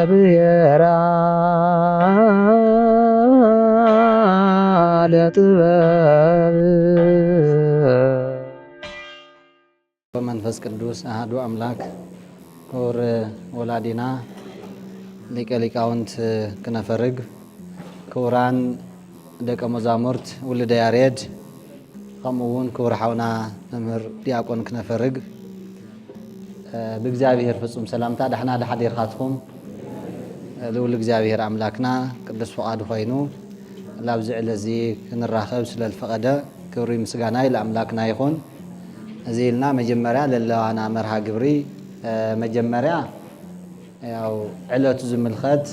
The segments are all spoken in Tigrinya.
ብሔራ ለጥበብ በመንፈስ ቅዱስ አሐዱ አምላክ ክቡር ወላዲና ሊቀ ሊቃውንት ክነፈርግ ክቡራን ደቀ መዛሙርት ውልደ ያሬድ ከምኡውን ክቡር ሓውና መምህር ዲያቆን ክነፈርግ بእግዚአብሔር ፍጹም ሰላምታ ዳሕና ዳሓዲርካትኩም ልዑል እግዚአብሔር አምላክና ቅዱስ ፈቃዱ ኮይኑ ላብዚ ዕለዚ ክንራኸብ ስለልፈቀደ ክብሪ ምስጋና ለአምላክና ይኹን። እዚ ኢልና መጀመሪያ ለለዋና መርሃ ግብሪ መጀመሪያ ያው ዕለቱ ዝምልከት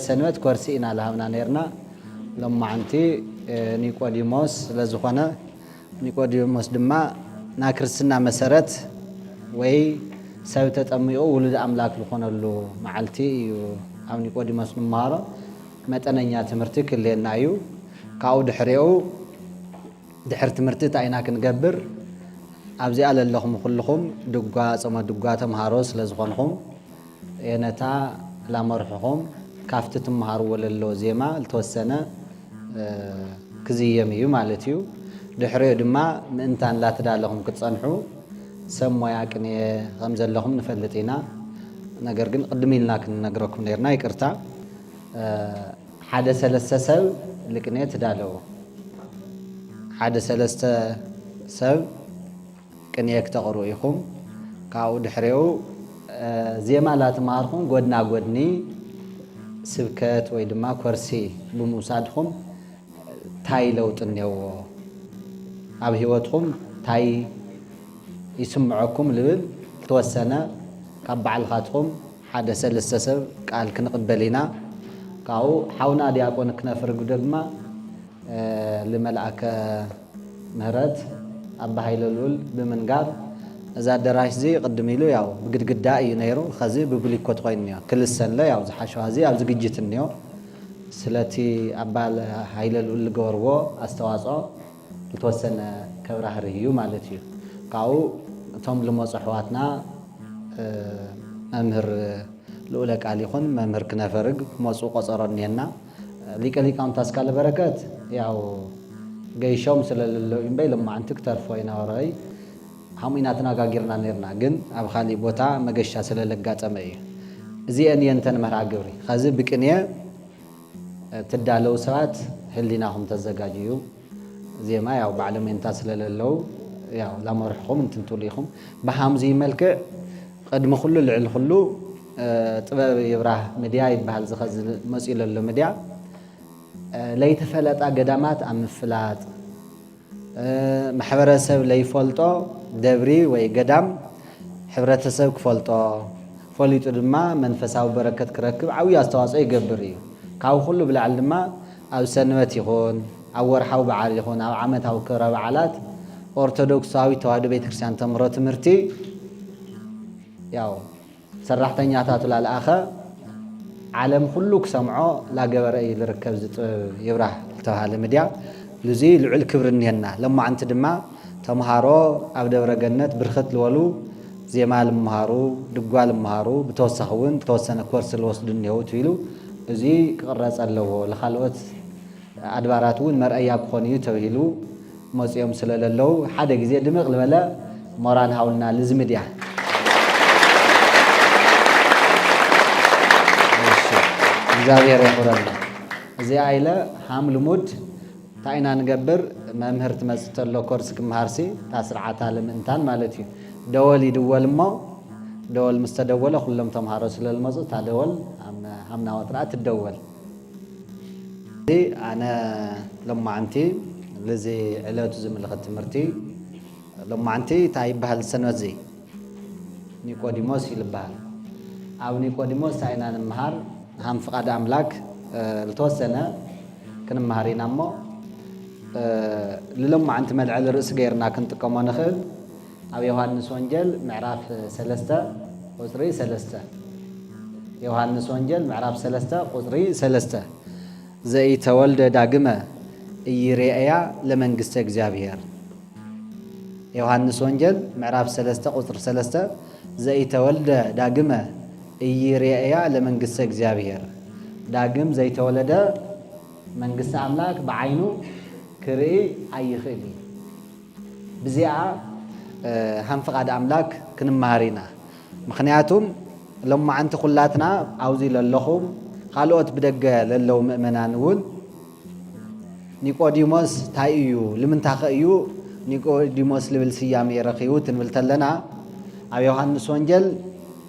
ሰንበት ኮርሲ ኢና ለሃብና ነርና ሎማዓንቲ ኒቆዲሞስ ስለዝኾነ ኒቆዲሞስ ድማ ና ክርስትና መሰረት ወይ ሰብ ተጠሚኡ ውሉድ አምላክ ዝኾነሉ መዓልቲ እዩ ኣብ ኒቆዲሞስ ንመሃሮ መጠነኛ ትምህርቲ ክልየና እዩ። ካብኡ ድሕሪኡ ድሕሪ ትምህርቲ እንታይ ኢና ክንገብር ኣብዚኣ ለለኹም ኩልኹም ድጓ ፆመ ድጓ ተምሃሮ ስለዝኾንኹም የነታ ላመርሑኹም ካፍቲ ትመሃርዎ ለሎ ዜማ ዝተወሰነ ክዝየም እዩ ማለት እዩ። ድሕሪኡ ድማ ምእንታን ላትዳለኹም ክትፀንሑ ሰብ ሞያ ቅኔ ከም ዘለኹም ንፈልጥ ኢና። ነገር ግን ቅድም ኢልና ክንነግረኩም ነርና ይቅርታ ሓደ ሰለስተ ሰብ ልቅኔ ትዳለዎ ሓደ ሰለስተ ሰብ ቅኔ ክተቕርኡ ኢኹም። ካብኡ ድሕሪኡ ዜማ ላትመሃርኩም ጎድና ጎድኒ ስብከት ወይ ድማ ኮርሲ ብምውሳድኩም ታይ ለውጥ እኒአዎ ኣብ ሂወትኩም ታይ ይስምዐኩም ልብል ተወሰነ ካብ ባዕልኻትኩም ሓደ ሰለስተ ሰብ ቃል ክንቅበል ኢና። ካብኡ ሓውና ዲያቆን ክነፍርግ ድማ ልመልአከ ምህረት ኣባ ሃይለ ልዑል ብምንጋር እዛ ኣዳራሽ እዚ ቅድም ኢሉ ያው ብግድግዳ እዩ ነይሩ። ከዚ ብብሊኮት ኮይኑ እኒኦ ክልሰንለ ያው ዝሓሸዋ እዚ ኣብ ዝግጅት እኒኦ ስለቲ ኣባ ሃይለ ልዑል ዝገበርዎ ኣስተዋፅኦ ዝተወሰነ ከብራህር እዩ ማለት እዩ። ካብኡ እቶም ልመፁ ኣሕዋትና መምህር ልዑለ ቃል ይኹን መምህር ክነፈርግ መፁ ቆፀሮ እኒአና ሊቀ ሊቃውንት ኣስካለ በረከት ያው ገይሾም ስለለለው እምበይ ሎማዓንቲ ክተርፎ ይነበረይ ሃሙ ኢና ተነጋጊርና ነርና ግን ኣብ ካሊእ ቦታ መገሻ ስለለጋጠመ እዩ። እዚአን የንተን መርሃ ግብሪ ከዚ ብቅኔ ትዳለው ሰባት ህሊናኹም ተዘጋጅዩ ዜማ ያው ባዕለሜንታ ስለለለው ያው ላመርሕኹም እንትንትሉ ኢኹም ብሃምዚ መልክዕ ቅድሚ ኩሉ ልዕሊ ኩሉ ጥበብ ይብራህ ሚድያ ይበሃል ዝኸዚ መፅኡ ለሎ ሚድያ ለይተፈለጣ ገዳማት ኣብ ምፍላጥ ማሕበረሰብ ለይፈልጦ ደብሪ ወይ ገዳም ሕብረተሰብ ክፈልጦ ፈሊጡ ድማ መንፈሳዊ በረከት ክረክብ ዓብዪ ኣስተዋፅኦ ይገብር እዩ። ካብ ኩሉ ብላዕሊ ድማ ኣብ ሰንበት ይኹን ኣብ ወርሓዊ በዓል ይኹን ኣብ ዓመታዊ ክብረ በዓላት ኦርቶዶክሳዊ ተዋህዶ ቤተክርስትያን ተምህሮ ትምህርቲ ያው ሰራሕተኛታቱ ላልኣኸ ዓለም ኩሉ ክሰምዖ ላገበረ እዩ ዝርከብ ጥበብ ይብራህ ዝተባሃለ ሚድያ እዚ ልዑል ክብሪ እኒአና። ሎማዓንቲ ድማ ተምሃሮ ኣብ ደብረ ገነት ብርክት ዝበሉ ዜማ ልምሃሩ ድጓ ልምሃሩ ብተወሳኺ እውን ተወሰነ ኮርሲ ዝወስዱ እኒአው ትብሉ እዚ ክቕረፅ ኣለዎ ንካልኦት ኣድባራት እውን መርአያ ክኾን እዩ ተባሂሉ መፅኦም ስለለለው ሓደ ግዜ ድምቕ ዝበለ ሞራል ሃውልና ልዚ ሚድያ እግዚአብሔር ይኹረና። እዚኣ ኢለ ሃም ልሙድ እንታይ ኢና ንገብር መምህር ትመፅእ ተሎ ኮርሲ ክመሃርሲ እታ ስርዓታ ልምእንታን ማለት እዩ ደወል ይድወል እሞ ደወል ምስ ተደወለ ኩሎም ተምሃሮ ስለልመፁ እታ ደወል ሃምና ወጥራ ትደወል። ኣነ ሎማዓንቲ ለዚ ዕለቱ ዝምልከት ትምህርቲ ሎማዓንቲ እንታይ ይበሃል ሰንበት እዚ ኒቆዲሞስ ይልበሃል። ኣብ ኒቆዲሞስ እንታይ ኢና ንምሃር ሃም ፍቃድ ኣምላክ ዝተወሰነ ክንመሃር ኢና እሞ ንሎማዓንቲ መልዕሊ ርእሲ ገይርና ክንጥቀሞ ንኽእል ኣብ ዮሃንስ ወንጌል ምዕራፍ 3 ቁፅሪ 3 ዮሃንስ ወንጌል ምዕራፍ 3 ቁፅሪ 3 ዘይተወልደ ዳግመ ኢይሬእያ ለመንግስተ እግዚአብሔር ዮሐንስ ወንጌል ምዕራፍ 3 ቁጥር 3 ዘይተወልደ ዳግመ ኢይሬእያ ለመንግሥተ እግዚአብሔር ዳግም ዘይተወለደ መንግሥተ አምላክ በዓይኑ ክርኢ ኣይኽእል ብዚኣ ሃም ፍቓድ አምላክ ክንመሃር ኢና ምክንያቱም ሎማዓንቲ ኩላትና አውዚ ለለኹም ካልኦት ብደገ ለለው ምእመናን እውን ኒቆዲሞስ ታይ እዩ ልምንታኸ እዩ ኒቆዲሞስ ልብል ስያሜ ረኺቡ ትንብል ተለና ኣብ ዮሐንስ ወንጌል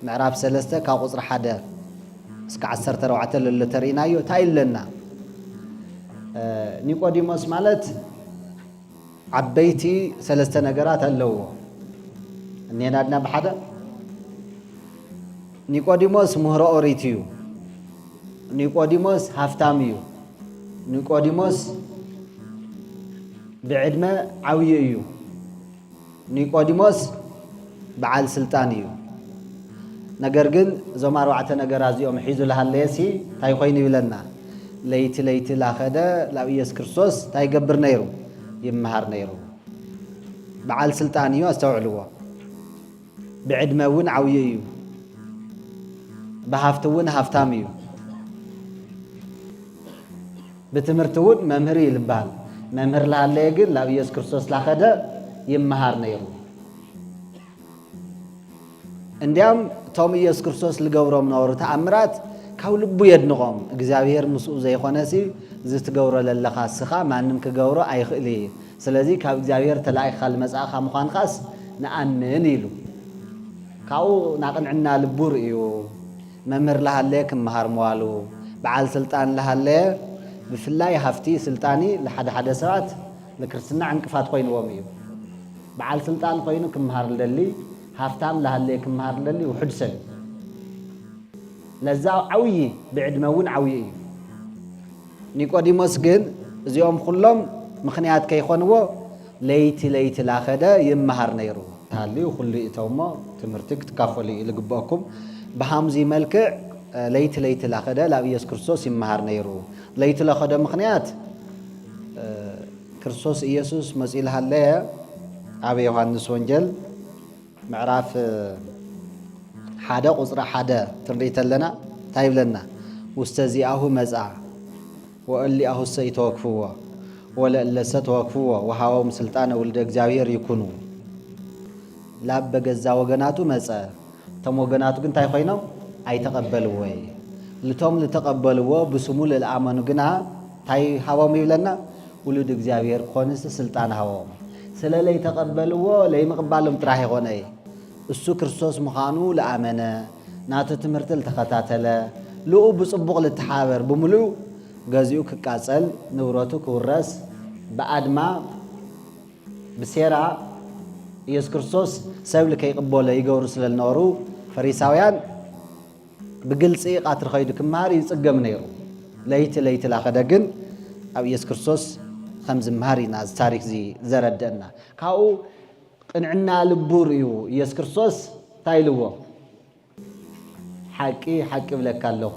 ምዕራፍ 3 ካብ ቁፅሪ 1 እስከ 14 ለሎ ተሪእናዮ ታይ ኣለና ኒቆዲሞስ ማለት ዓበይቲ ሰለስተ ነገራት ኣለዎ እኔናድና ብሓደ ኒቆዲሞስ ምህሮ ኦሪት እዩ ኒቆዲሞስ ሃፍታም እዩ ኒቆዲሞስ ብዕድመ ዓብይ እዩ ኒቆዲሞስ በዓል ስልጣን እዩ ነገር ግን እዞም ኣርባዕተ ነገራት እዚኦም ሒዙ ለሃለየሲ እንታይ ኮይኑ ይብለና ለይቲ ለይቲ ላኸደ ላብ ኢየሱስ ክርስቶስ እንታይ ይገብር ነይሩ ይመሃር ነይሩ በዓል ስልጣን እዩ ኣስተውዕልዎ ብዕድመ እውን ዓብይ እዩ በሃፍቲ እውን ሃፍታም እዩ بتمرت ود ممهري لبال ممهر لها اللي يقول لا بيس كرسوس لا خدا يمهار نيرو انديام توم يس كرسوس لقورو منورو تأمرات كاول بو يدنقوم اغزابير مسؤول زي خونسي زيت قورو للخا سخا ما نمك قورو اي خلي سلازي كاب اغزابير تلاقي خال مساخا مخان خاص نأمن يلو كاو ناقنعنا لبور ايو ممهر لها اللي كمهار موالو بعال سلطان لها اللي بفلاي هفتي سلطاني لحد حدا سبات لكرسنا عنكفات خوينوهم ايو بعال سلطان خوينو كمهار للي هفتام لها اللي كمهار للي وحدسن لزاو عوي بعدمون عوي ايو نيقوديموس جن زيوم كلهم مخنيات كيخونو ليتي ليتي لاخدا يمهار نيرو تالي وخلي اتوما تمرتك تكافلي لقباكم بهامزي ملكع ليت ليت لاخدا لا يس كرسوس يمهار نيرو ليت لاخدا مخنيات كرسوس يسوس مسئل هالله ابي يوحنس وانجيل معراف حدا قصر حدا تريت لنا تايب لنا واستزيئه مزع وقال لي اهو سيتوقفوا ولا لسه توقفوا وهاوم سلطانه ولد እግዚአብሔር ይኩኑ ላብ በገዛ ወገናቱ መጸ ተም ወገናቱ ግን ታይ ኮይነው አይተቀበልው ወይ ለቶም ለተቀበልው በስሙ ለአማኑ ግና ታይ ሃዋም ይብለና ولد እግዚአብሔር ኮንስ ስልጣን ሃዋም ስለላይ ተቀበልው ላይ መቅባለም ጥራህ ይሆነ እሱ ክርስቶስ መኻኑ ለአመነ ናተ ትምርት ለተከታተለ ለኡ በጽቡቅ ለተሓበር በሙሉ ገዚኡ ክቃጸል ንብረቱ ክውረስ በአድማ በሴራ ኢየሱስ ክርስቶስ ሰብል ከይቅበለ ይገውሩ ስለልኖሩ ፈሪሳውያን بقلص قاتر خيد كماري يصقم نيرو ليت ليت لاخدا ግን ኣብ ኢየሱስ ክርስቶስ خمز مهارينا تاريخ زي زردنا كاو قنعنا لبور እዩ ኢየሱስ ክርስቶስ ታይልዎ حقي بلك ኣለኹ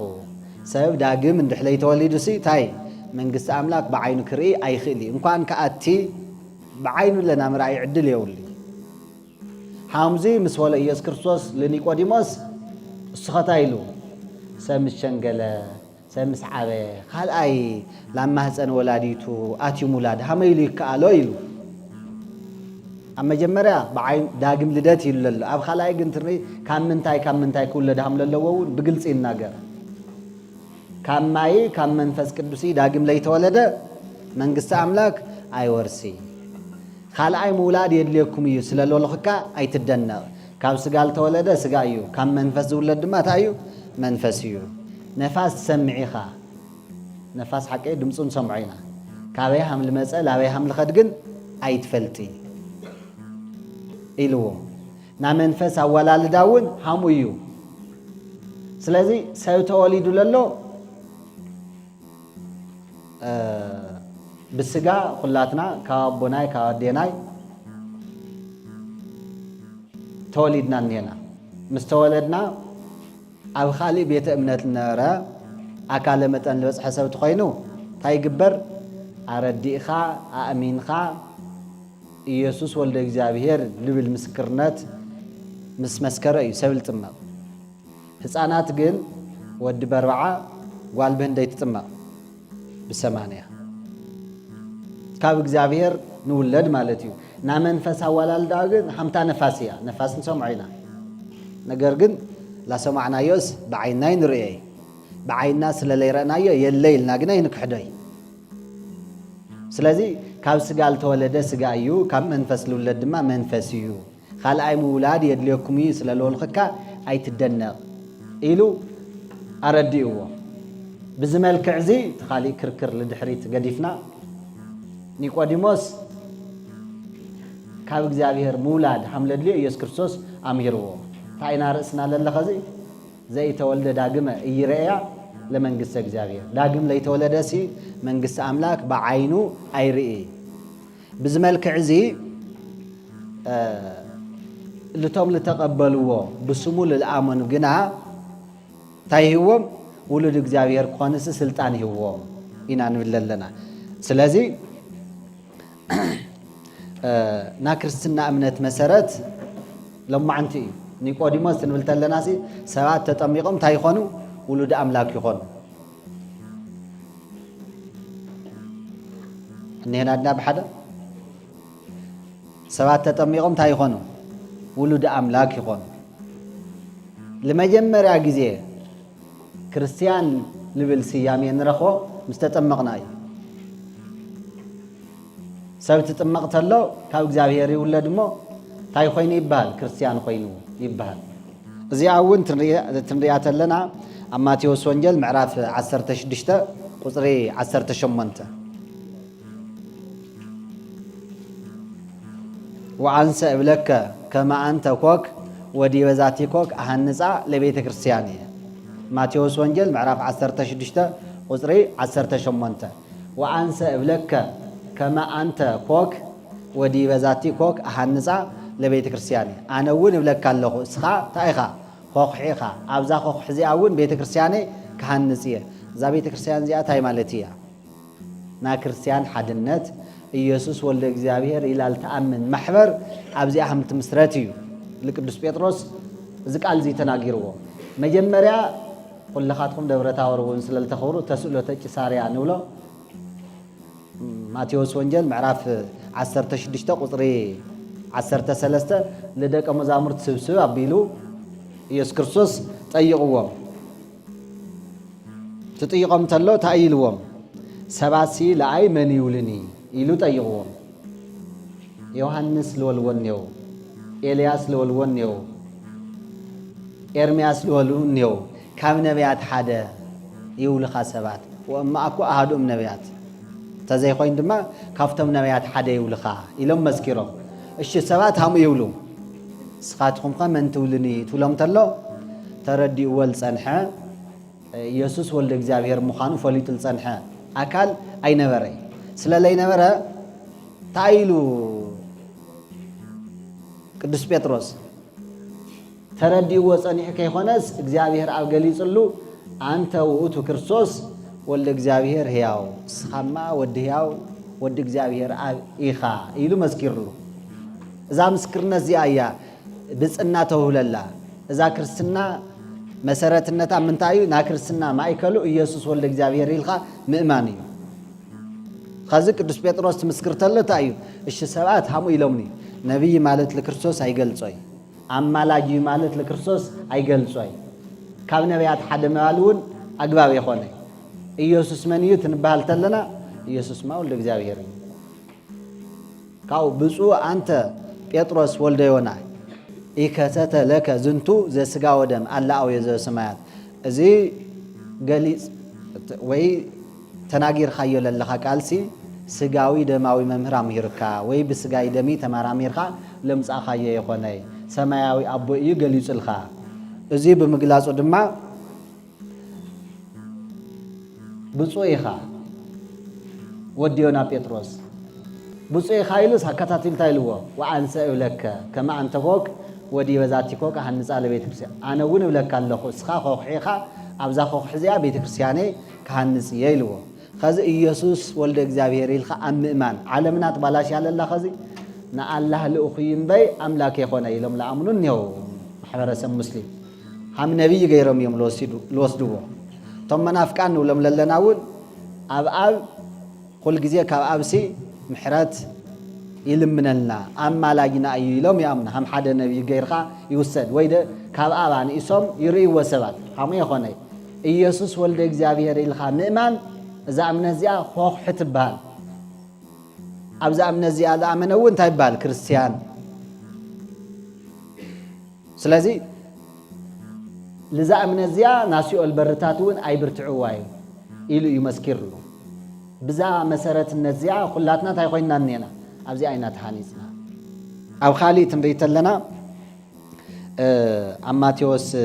ሰብ ዳግም እንድሕለይ ተወሊዱ ሲ ታይ መንግስት አምላክ በዓይኑ ክርኢ ኣይኽሊ እንኳን ከአቲ በዓይኑ ለና ምራይ ዕድል የውሊ ሓምዚ ምስ ወለ ኢየሱስ ክርስቶስ ለኒቆዲሞስ سخطايلو سمس شنقلة سمس عبي خال أي لما هسأن ولاديتو آتي مولاد هميلي كالو يلو أما جمرة بعين داقم لداتي للو أب خال أي قنترني كام من تاي كل دهم للو بقلس الناقر كام من فسك الدسي داقم ليت ولده من قصة أملاك أي ورسي خال أي مولاد يدليكم يسللو لخكا أي تدنى كاب سقال تولده سقايو كم منفس ولد ما تايو منفسيو نفاس سمعيخا نفاس حقي دمصون سمعينا كابي هم المسألة كابي هم الخدقن اي تفلتي إلو نا منفس أولا لداون همويو سلازي سيو توليدو للو بالسقا قلاتنا كابوناي كاديناي تولدنا نينا مستولدنا أو خالي بيت أمنتنا را أكلمت أن لوس حسب تخينو تاي جبر أردي خا أمين خا ኢየሱስ ወልደ እግዚአብሔር ልብል ምስክርነት ምስ መስከረ እዩ ሰብ ዝጥመቕ ህፃናት ግን ወዲ በርበዓ ጓል በህንደይ ትጥመቕ ብሰማንያ ካብ እግዚአብሔር ንውለድ ማለት እዩ ና መንፈስ አዋላልዳ ግን ሓምታ ነፋስ እያ ነፋስ ንሰምዖ ኢና ነገር ግን ላሰማዕናዮስ ብዓይንና ንርእዮ ብዓይንና ስለለይረአናዮ የለ ኢልና ግና ይንክሕዶይ ስለዚ ካብ ስጋ ዝተወለደ ስጋ እዩ ካብ መንፈስ ልውለድ ድማ መንፈስ እዩ ካልኣይ ምውላድ የድልየኩም እዩ ስለልወልኽካ ኣይትደነቕ ኢሉ ኣረዲእዎ ብዝመልክዕ እዚ ተኻሊእ ክርክር ልድሕሪት ገዲፍና ኒቆዲሞስ ካብ እግዚአብሔር ምውላድ ሓምለድልዮ ኢየሱስ ክርስቶስ ኣምሂርዎ ታይና ርእስና ለለኸዚ ዘይተወልደ ዳግመ እይረአያ ለመንግስተ እግዚአብሔር ዳግም ለይተወለደ ሲ መንግስተ አምላክ በዓይኑ ኣይርኢ ብዝመልክዕ እዚ ልቶም ልተቀበልዎ ብስሙ ልአመኑ ግና ታይህዎም ውሉድ እግዚአብሔር ኮንስ ስልጣን ይህዎም ኢና ንብል ኣለና ስለዚ ና ክርስትና እምነት መሰረት ለማዓንቲ እዩ ኒቆዲሞስ ንብል ተለና ሲ ሰባት ተጠሚቆም ታይ ይኾኑ ውሉድ አምላክ ይኾኑ እነሄናድና ብሓደ ሰባት ተጠሚቆም ታይ ይኾኑ ውሉድ አምላክ ይኾኑ ለመጀመሪያ ጊዜ ክርስቲያን ልብል ስያሜ ንረኽቦ ምስ ተጠመቕና እዩ ሰብ ትጥመቕ ተሎ ካብ እግዚአብሔር ይውለድ እሞ ታይ ኮይኑ ይበሃል ክርስቲያን ኮይኑ ይበሃል እዚኣ እውን ትንሪኣ ተለና ኣብ ማቴዎስ ወንጌል ምዕራፍ 16 ቁፅሪ 18 ወአንሰ እብለከ ከመ አንተ ኮክ ወዲበ ዛቲ ኮክ አሃንፃ ለቤተ ክርስቲያን ማቴዎስ ወንጌል ምዕራፍ 16 ቁፅሪ 18 ወአንሰ እብለከ ከመ አንተ ኮክ ወዲበ ዛቲ ኮክ አሃንፃ ለቤተ ክርስቲያን ኣነ እውን እብለካ ኣለኹ እስኻ ታይኻ ኮኽሒ ኢኻ ኣብዛ ኮኽሒ እዚኣ እውን ቤተ ክርስቲያነ ክሃንፅ እየ እዛ ቤተ ክርስቲያን እዚኣ ታይ ማለት እያ ና ክርስቲያን ሓድነት ኢየሱስ ወልደ እግዚአብሔር ኢላ ልተኣምን ማሕበር ኣብዚኣ ከም ትምስረት እዩ ለቅዱስ ጴጥሮስ እዚ ቃል እዚ ተናጊርዎ መጀመርያ ኩልኻትኩም ደብረ ታቦር እውን ስለልተኸብሩ ተስእሎተ ቂሳርያ ንብሎ ማቴዎስ ወንጌል ምዕራፍ 16 ቁፅሪ 13 ለደቀ መዛሙርት ስብስብ ኣቢሉ ኢየሱስ ክርስቶስ ጠይቕዎም ትጥይቆም ተሎ ታኢልዎም ሰባሲ ለኣይ መን ይውልኒ ኢሉ ጠይቕዎም ዮሐንስ ልወልዎን ነው ኤልያስ ልወልዎን ነው ኤርምያስ ልወልዎን ነው ካብ ነቢያት ሓደ ይውልኻ ሰባት ወእማ እኮ ኣሃዱም ነቢያት ተዘይኮይን ድማ ካብቶም ነቢያት ሓደ ይውልኻ ኢሎም መስኪሮም እሺ ሰባት ሃሙ ይብሉ ስኻትኩም ከ መን ትውልኒ ትብሎም ተሎ ተረዲእዎ ዝፀንሐ ኢየሱስ ወልደ እግዚአብሔር ምዃኑ ፈሊጡ ዝፀንሐ ኣካል ኣይነበረ ስለለይነበረ ታኢሉ ቅዱስ ጴጥሮስ ተረዲእዎ ፀኒሕ ከይኾነስ እግዚአብሔር ኣብ ገሊፅሉ አንተ ውእቱ ክርስቶስ ወልደ እግዚአብሔር ሕያው ስኻማ ወዲ ሕያው ወዲ እግዚአብሔር ኣብ ኢኻ ኢሉ መስኪርሉ እዛ ምስክርነት እዚኣ እያ ብፅና ተውህለላ እዛ ክርስትና መሰረትነታ ምንታይ እዩ ና ክርስትና ማእከሉ ኢየሱስ ወልደ እግዚአብሔር ኢልኻ ምእማን እዩ ከዚ ቅዱስ ጴጥሮስ ትምስክር ተሎ እንታይ እዩ እሺ ሰባት ሃሙ ኢሎምኒ ነቢይ ማለት ለክርስቶስ ኣይገልጾይ ኣማላጅ ማለት ለክርስቶስ ኣይገልጾይ ካብ ነቢያት ሓደ ምባል እውን ኣግባብ ይኾነ ኢየሱስ መን እዩ ትንበሃል ተለና ኢየሱስ ማ ወልደ እግዚአብሔር እዩ ካው ብፁዕ አንተ ጴጥሮስ ወልደ ዮና ኢከተተ ለከ ዝንቱ ዘስጋ ወደም ኣላኣውየ ዘሰማያት እዚ ገሊፅ ወይ ተናጊርካዮ ለለኻ ቃልሲ ስጋዊ ደማዊ መምህር ኣምሂርካ ወይ ብስጋይ ደሚ ተመራሚርካ ለምፃኻዮ የኾነ ሰማያዊ ኣቦ እዩ ገሊፁልካ እዚ ብምግላፁ ድማ ብፁዕ ኢኻ ወዲ ዮና ጴጥሮስ ብፁዕ ኢኻ ኢሉስ ኣከታቲልታ ኢልዎ ወአንሰ እብለከ ከመ አንተ ኮክ ወዲበ ዛቲ ኮክ ኣሃንፃ ለቤተ ክርስቲያን ኣነ እውን እብለካ ኣለኹ እስኻ ኮኽሒ ኢኻ ኣብዛ ኮኽሒ እዚኣ ቤተ ክርስቲያነ ክሃንፅ እየ ኢልዎ ከዚ ኢየሱስ ወልደ እግዚአብሔር ኢልካ ኣብ ምእማን ዓለምና ትባላሽ ያለላ ከዚ نالله لأخيم بي أملاك يخونا يلوم لأمنون يو حبرسم مسلم هم نبي غيرهم يوم لوسدوه ثم منافقان ولم للناول أب كل جزية كأبسي محرات يلمنلنا أما لاجنا أيلهم يأمن هم حدا نبي غيرها يوسد ويدا كأبان إسم يري وسبات هم يخونا إيسوس ولد إجزابير الخام نمان زعمنا زيا خوخ حتبال أبزع من الزيادة أمنا وين تايبال كريستيان سلازي لزع من الزيادة ناسيو البرتاتون أي برتعواي إلو يمسكر له بزع مسارة النزيعة خلاتنا تايقويننا نينا أبزي أينا تحانيزنا أو خالي تنبيت لنا أماتيوس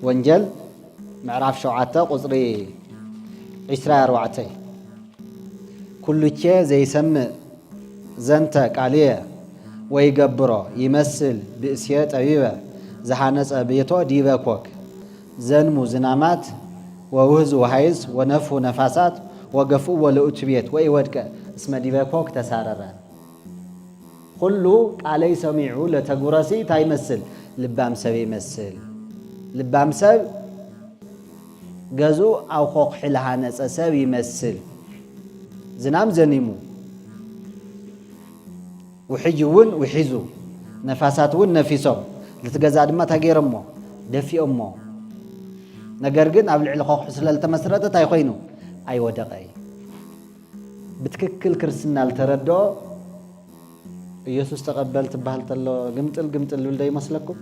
وانجل معراف شوعاته قصري إسرائيل وعتي كل شيء زي سمي زنت قاليه ويقبره يمثل بأسيات أبيبه زحانس أبيته ديبكوك زنمو زنامات ووهز وحيز ونفو نفاسات وقفو ولأتبيت ويودك اسم ديبكوك تسارران كله علي سميعو لتقرسي تايمثل لبام سبي يمثل لبام سب جزو أو خوق حلهانس أسب يمثل زنام زنيمو وحجون وحزو نفاساتون نفيسهم لتجزاد ما تغير أمه دفي أمه نجرجن قبل العلاقة حصل التمسرات تايخينه أي ودقي بتككل كرسنا التردو يسوع تقبلت بهالت الله قمت الولد مسلكم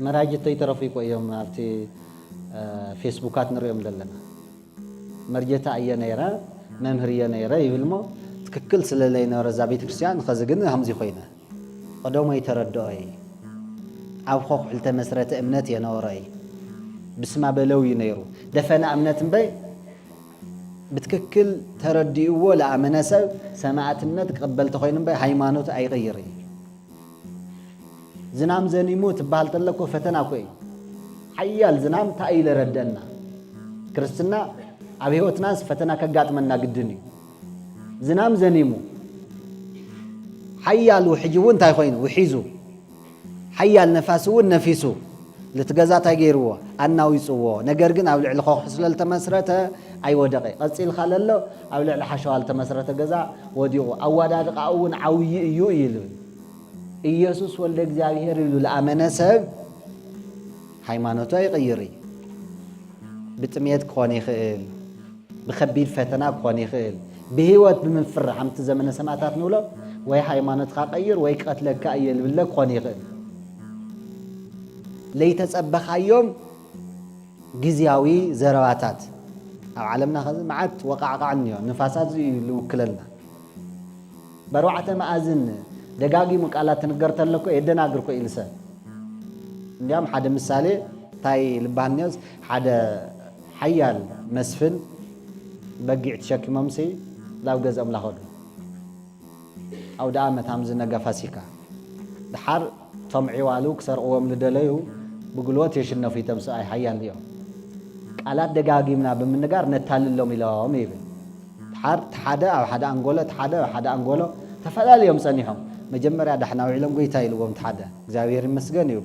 مراجع تيترفيق ويوم عرفتي فيسبوكات نريهم لنا مرجعت أينا يرى ممهرينا يرى يبلمو تككل سلالينا رزابيت كريستيان خزقنا همزي خوينا قدوم يتردعي أو خوخ التمسرة أمنات ينوري بسمع بلو ينيرو دفنا أمنات بي بتككل تردي ولا أمناسة سماعت النت قبلت خوينا بي هيمانوت أي غيري زنام زنيموت بحالت لكو فتنا كوي حيال زنام تأيل ردنا كريستنا أبيهوت ناس فتنا كقات منا قدني زنام زنيمو حيال وحجون تايخوين وحيزو حيال نفاسو نفيسو لتجازا تغيروا أنا ويسوا نجرجن أو العلاقة حصل التمسرته أي ودقي قصيل خلله أو العلاقة التمسرته جزا وديو أو ودقق أو عوي يويلون يسوع ولد إجزابير للأمانة سب هيمانوته يغيري بتميت كوني خيل بخبير فتنة كوني خيل بهوت بمنفر حمت زمن سمعتات نولا وي هيمانوت غير وي قتلك أيل بالله كوني خيل ليتسبخ يوم جزياوي زرواتات أو علمنا خذ معت وقع عني نفاسات زي لوكلنا بروعة مأذن دقاقي مقالات نقرت لكو يدنا أقركو إلسا اليوم حدا مثالي تاي لبانيوز حدا حيال مسفن بقي تشكي ممسي لاو جزء ملاخد أو دعمت همزنا قفاسيكا دحار طمعي والو كسر قوام لدليو بقولوات يشنا في تمساي حيال اليوم قالات دقاقي منا بمنقار نتالل لهم إلهم يبن دحار تحدا أو حدا أنقوله تحدا أو حدا أنقوله تفعل اليوم سنيهم مجمرة دحنا وعلم قيتاي لهم تحدا زاوير مسجن يقول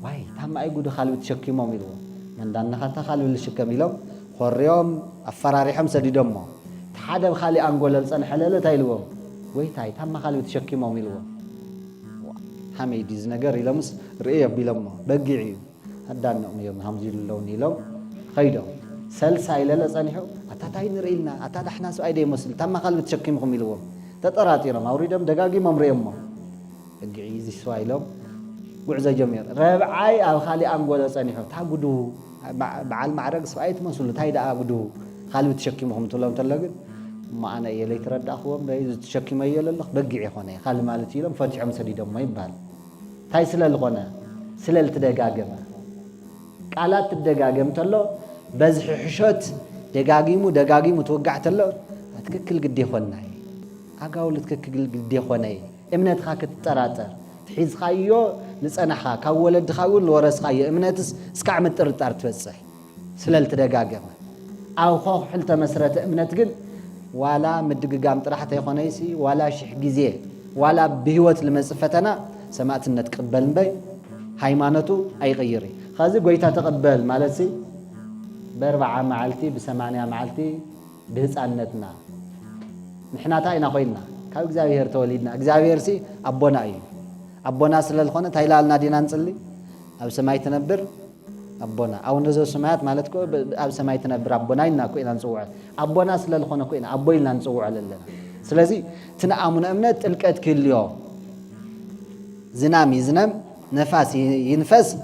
واي تام أي جود خالو تشكي ما ميلهم من دان خالته خالو اللي شكي ميلهم خريهم أفراري حمسة دمه تحدا بخالي أنقوله لسان حلله تايلهم وي تاي تام خالو تشكي ما ميلهم حميد يزنجر يلمس رئيه بيلمه بقعي هدان نوم يوم همزي اللون يلوم خيدو سلسة إلى لسانيحو أتاتاين رئيلنا أتات إحنا سو أيدي مسل تام خالو تشكي مهم يلوم تطراتينا ما أريدهم دقاقي ممريمه بقعي زي سوايلهم وعزة جميل ربعي أو خالي أنقول لسانيحو تاقدو بعال معرق سوايت مسل تايدا أقدو خالو تشكي مهم تلوم تلاقي ما أنا يلي ترد أخوهم لا تشكي ما يلله بقعي خوني خالي مالتي لهم فتح مسديدهم ما يبال تاي سلال غنا سلال تدقاقم قالات تدقاقم تلو بزح حشوت دقاقيمو توقعت له تككل قد يخوناي أقاول تككل قد يخوناي امنت خاك تطراتر تحيز خايو لصنحا كولد خاول ورس خايو امنتس اسكع متطرطر تفصح سلال تدقاقم او خوخ حلت مسرت امنت قل ولا مدققام طرحت يخونايسي ولا شح غزي ولا بهوت لمصفتنا سمعتنا تقبل بي ሃይማኖቱ አይቀይሪ خازي ጎይታ ተቀበል ማለት በ40 መዓልቲ በ80 መዓልቲ በህፃንነትና ንሕናታ ኢና ኮይና ካብ እግዚአብሔር ተወሊድና እግዚአብሔር አቦና እዩ አቦና ስለልኾነ ታይላልና ዲና እንጽሊ ኣብ ሰማይ ተነብር አቦና አው ነዘ ሰማያት ማለት ኮ ኣብ ሰማይ ተነብር አቦና ኢና ኮይና እንጽውዕ አቦና ስለልኾነ ኮይና አቦይልና እንጽውዕ ኣለና ስለዚ ትነአሙነ እምነት ጥልቀት ክልዮ ዝናም ይዝነም نفاس ينفس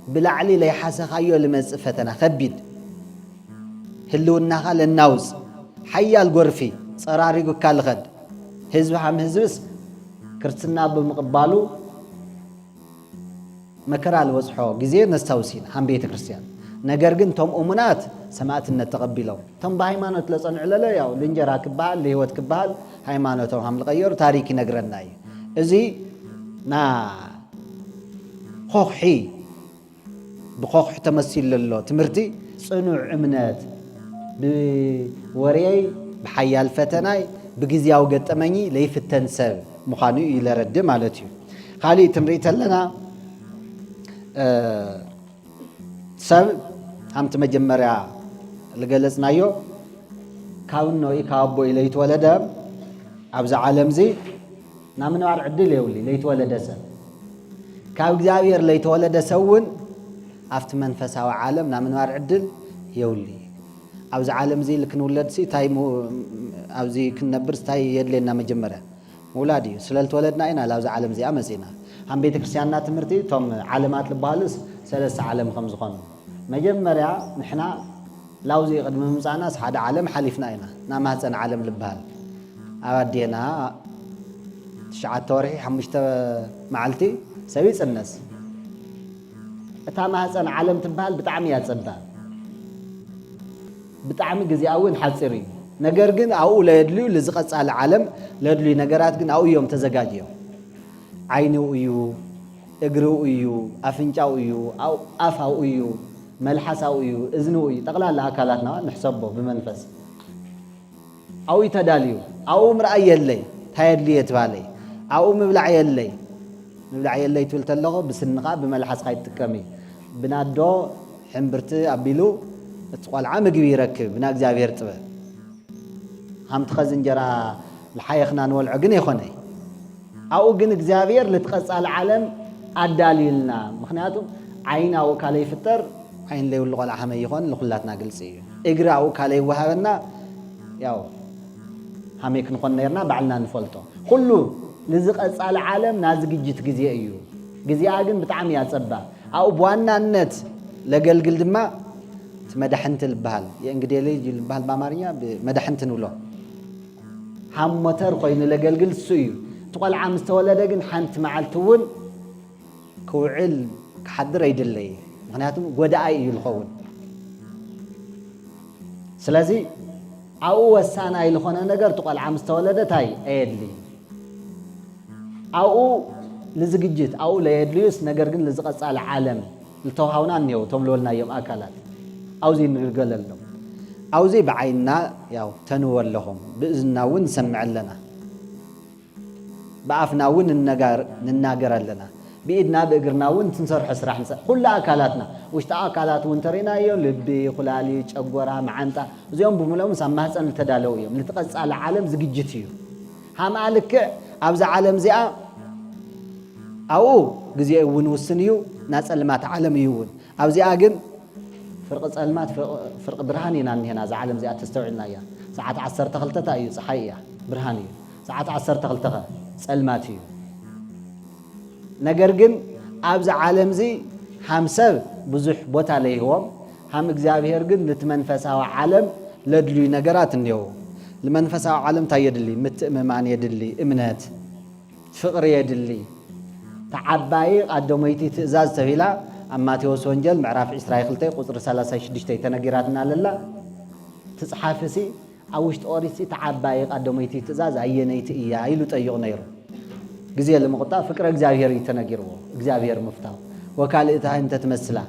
بالعلي لا يحسخايو لمصفتنا خبيد هلونا خال الناوز حيال غرفي صراريغو كالخد حزب حم حزبس كرتنا بمقبالو مكرال وصحو غزي نستوسين حم بيت كريستيان ነገር ግን ቶም ኡሙናት ሰማዕትነት ተቀቢለው ቶም በሃይማኖት ለጸንዑ ለለ ያው ለንጀራ ክባል ለህይወት ክባል ሃይማኖቶም ሀም ለቀየሩ ታሪክ ይነግረናይ እዚ ና خوخي بخوخ تمثيل لله تمرتي صنوع امنات بوري بحيال فتناي بغزياو ገጠመኝ ለይፍተን ሰብ مخانو ይለረድ ማለት እዩ خالي تمريت لنا ሰብ همت መጀመሪያ ለገለጽናዮ ካውን ነው ይካቦ ለይተወለደ አብዛ ዓለም ዚ ናምንዋር ዕድል ይውሊ ለይተወለደ ሰብ ካብ እግዚአብሔር ለይተወለደ ሰውን አፍት መንፈሳዊ ዓለም ናምንዋር ዕድል ይውሊ አብዛ ዓለም ዚ ልክንውለድ ታይሙ አብዚ ክንነብር ታይ የድለና መጀመሪያ ወላዲ ስለልተወለድና ኢና ለአብዛ ዓለም ዚ አመጽና አም ቤተ ክርስቲያንና ትምርቲ ቶም ዓለማት ልባልስ ሰለስተ ዓለም ከም ዝኾኑ መጀመሪያ ንሕና ላውዚ ቅድመ ምምጻና ሓደ ዓለም ሓሊፍና ኢና ናማህፀን ዓለም ልባል አባዴና 9 ወርሒ 5 መዓልቲ ሰቢ ጽነስ እታ ማህፀን ዓለም ትባል ብጣዕሚ ያጸባ ብጣዕሚ ግዜያውን ሓጽሪ ነገር ግን አው ለድልዩ ለዝቀጻለ ዓለም ለድልዩ ነገራት ግን አው ዮም ተዘጋጅዮ ዓይኑ እዩ እግሩ እዩ አፍንጫው እዩ አው አፋው እዩ መልሐሳው እዩ እዝኑ እዩ ጠቅላላ አካላትና ንሕሰቦ በመንፈስ አው ይተዳልዩ አው ምርአይ የለይ ታየድልየ ተባለይ አው ምብላዕ የለይ ምብላዕ የለይ ትብል ተለኹ ብስንኻ በመልሐስኻ ይጥቀሚ ብናዶ ሕምብርቲ አቢሉ እትቆልዓ ምግቢ ይረክብ ብና እግዚአብሔር ጥበብ ሃምት ኸዝንጀራ ለሓየኽና ንወልዖ ግን ይኾነይ አው ግን እግዚአብሔር ለተቀጻለ ዓለም አዳሊልና ምክንያቱም ዓይናው ካለ ይፍጠር ዓይን ላይ ወልቆል አህመ ይሆን ለሁላትና ግልጽ እዩ እግራው ካለ ይወሃበና ያው ሃሜክ ንኾን ነርና ባዕልና ንፈልጦ ሁሉ ለዝቀጻለ ዓለም ናዝግጅት ጊዜ እዩ ጊዜያ ግን በጣም ያጸባ አው በዋናነት ለገልግል ድማ መድሕንት ልባል የእንግዲህ ልጅ ልባል በአማርኛ መድሕንት ንብሎ ሃሞተር ኮይኑ ለገልግል እሱ እዩ ትቆልዓ ምስ ተወለደ ግን ሓንቲ መዓልትውን ክውዕል ክሓድር አይደለይ ምክንያቱም ጎዳይ እዩ ልኸውን ስለዚ አው ወሳና ይልኾነ ነገር ትቆልዓ ምስ ተወለደ ታይ አይድሊ አው ለዝግጅት አው ለየድልዩስ ነገር ግን ለዝቀጻለ ዓለም ልተውሃውና ነው ተምሎልናዮም አካላት አውዚ ንግልገለሎም አውዚ በዓይና ያው ተንወለኹም ብእዝናውን ሰምዕለና በአፍናውን እንናገራለና بإدنا بإجرنا ونتنصرح سرح كل أكلاتنا وش تأكلات ونترينا يوم لبي خلالي تجورا معنتا زيهم بملهم سماها سنة تدالو يوم لتقص على عالم زجيجتيو هم عليك أبز عالم زي أو جزء ونوسنيو ناس علمات عالم يون أبز أجن فرق علمات فرق برهاني نان هنا ز عالم زي تستوعبنا يا ساعات 10 تخلتها أيو صحيح برهاني ساعات 10 تخلتها علماتيو ነገር ግን አብዛ ዓለም ዚ ሐምሰብ ብዙሕ ቦታ ለይዎም ሐም እግዚአብሔር ግን ለተመንፈሳው ዓለም ለድሉ ነገራት እንየው ለመንፈሳው ዓለም ታየድሊ ምትእመማን የድሊ እምነት ፍቅር የድሊ ተዓባይ ቀደሞይቲ ትእዛዝ ተሂላ አማቴዎስ ወንጌል ምዕራፍ 22 ቁጥር 36 ተነገራትና ለላ ተጽሐፈሲ አውሽት ኦሪሲ ተዓባይ ቀደሞይቲ ትእዛዝ አየነይቲ እያ ይሉ ጠይቁ ነይሩ ጊዜ ለመቆጣ ፍቅር እግዚአብሔር ይተነገረው እግዚአብሔር መፍታው ወካልእታ እንተ ተመስላ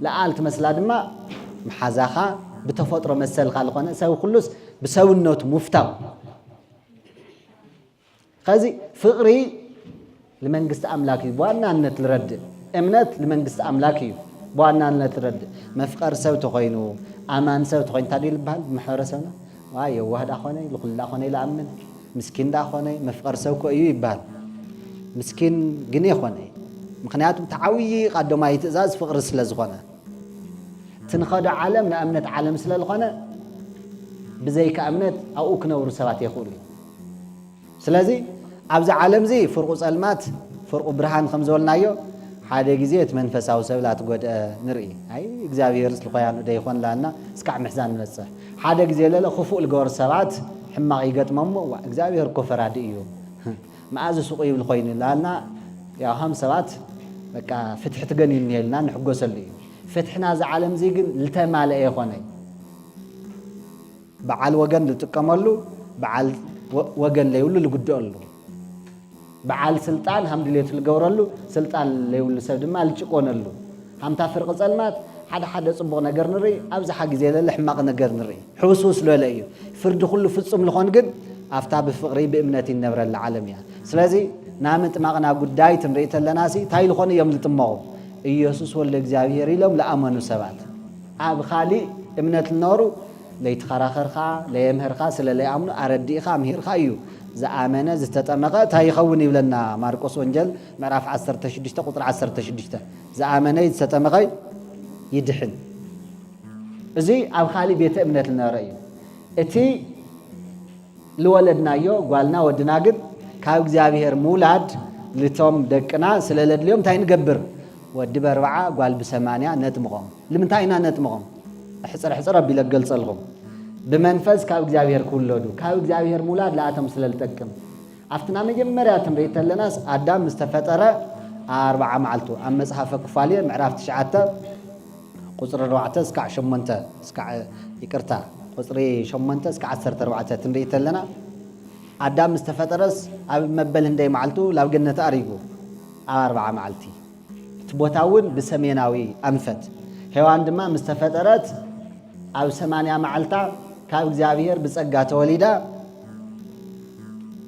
ለአል ተመስላ ድማ መሐዛኻ በተፈጥሮ መሰል ካልኾነ ሰው ሁሉስ በሰውነቱ ሙፍታው خزي فقري لمنجست أملاكي بوانا نتردد أمنت لمنجست أملاكي بوانا نتردد مفقر سوت خوينو أمان سوت خوين تادي البال محرسنا واي واحد أخواني لكل أخواني لأمن مسكين دا أخواني مفقر سوكو أيو يبال مسكين جنيه أخواني مخنياتهم تعوي قدو ما يتزاز فقر سلازخوانا تنخد عالم نأمنت عالم سلالخوانا بزي كأمنت أو أكنور سبات يقولي سلازي أبز عالم زي فرق سلمات فرق برهان خمزولنا يو حدا جزيت منفس أو سبلات قد نري هاي إجزاوير سلقيان وده يخون لنا سكع محزان نفسه حدا جزيل له خفوق الجور سبات حما يقت ممو إجزاوير كفر عاديو ما أزو سوقي بالخوين لنا يا هم سبات بك فتح تجني نيلنا نحجو سلي فتحنا ز عالم زي جن لتمال إيه خوني بعال وجن لتكملوا بعال وجن ليقولوا اللي قد قالوا بعال سلطان هم دليل الجورلو سلطان ليقول سبب ما لتشكونه هم تفرق الظلمات حدا صبغ نجر نري أبز حق زي له حماق نجر نري حوسوس له لأيه فرد كله في الصم لخون جد أفتح بفقري بإمنة النبر العالم يعني سلازي نامت معنا قداي تمريت لناسي تاي لخون يوم لتماو يسوس ولا إجزاوير لهم لأمانو سبات أب خالي إمنة النارو ليت خراخر خا ليمهر خا سلا لي أمنو أردي خا مهر خايو ز آمنة ز تتمقى تاي خوني ولنا ماركوس وانجل معرف 10 تشديشته قطر 10 تشديشته ز آمنة ز تتمقى يدحن زي أب خالي بيت إمنة النار إتي لولدنا يو قالنا ودنا قد كاو إجزاوير مولاد لتوم دكنا سلا اليوم تاي نقبر ودي بربعة قال بثمانية نتمغم لمن تاينا نتمغم حسر ربي لقل صلهم بمنفذ كاو إجزاوير كله دو كاو إجزاوير مولاد لا تمثل التكم أفتنا مجمرة تمريت لناس آدم مستفترة 4 معلتو أما صحافة كفالية معرفة تشعته قصر الروعته سكع شمنته سكع يكرتا قصري شمنته سكع 10 روعته تمريت لنا آدم مستفترة مبل هندي معلتو لو جنة أريجو 4 معلتي تبوتاون بسميناوي أنفت هوان دما مستفترات أو 8 معلتا كاو إجزاوير بسقات وليدا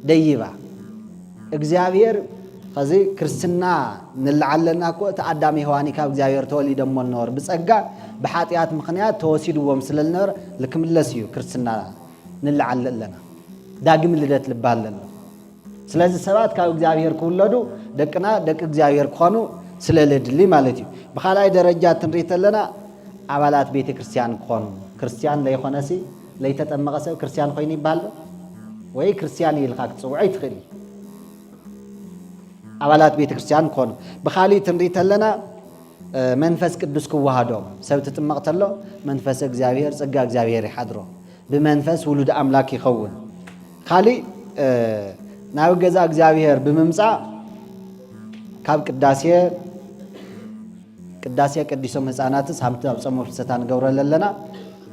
ديبا إجزاوير خزي كرسنا نلعلنا كو تقدامي هواني كاو إجزاوير توليدا مول نور بسقا بحاتيات مخنيات توسيدو ومسل النور لكم اللسيو كرسنا نلعل لنا داقم اللي دات لبال لنا سلازي السبات كاو إجزاوير كولدو دكنا دك إجزاوير كخانو سلالد اللي مالتي بخلاي درجات تنريت لنا عبالات بيت كريستيان كون كريستيان لا يخونسي لا يتطمقسو كريستيان خويني بالو وي كريستيان يلقاك تصوعي تخلي عبالات بيت كريستيان كون بخالي تنريت لنا منفس قدس كوهادو سو تطمقتلو منفس እግዚአብሔር ጸጋ እግዚአብሔር يحضرو بمنفس ولود املاك يخون خالي ناو ገዛ እግዚአብሔር بممصا ካብ ቅዳሴ ቅዲሶም ህፃናትስ ሀብተ አብጸሞ ፍሰታን ገብረለለና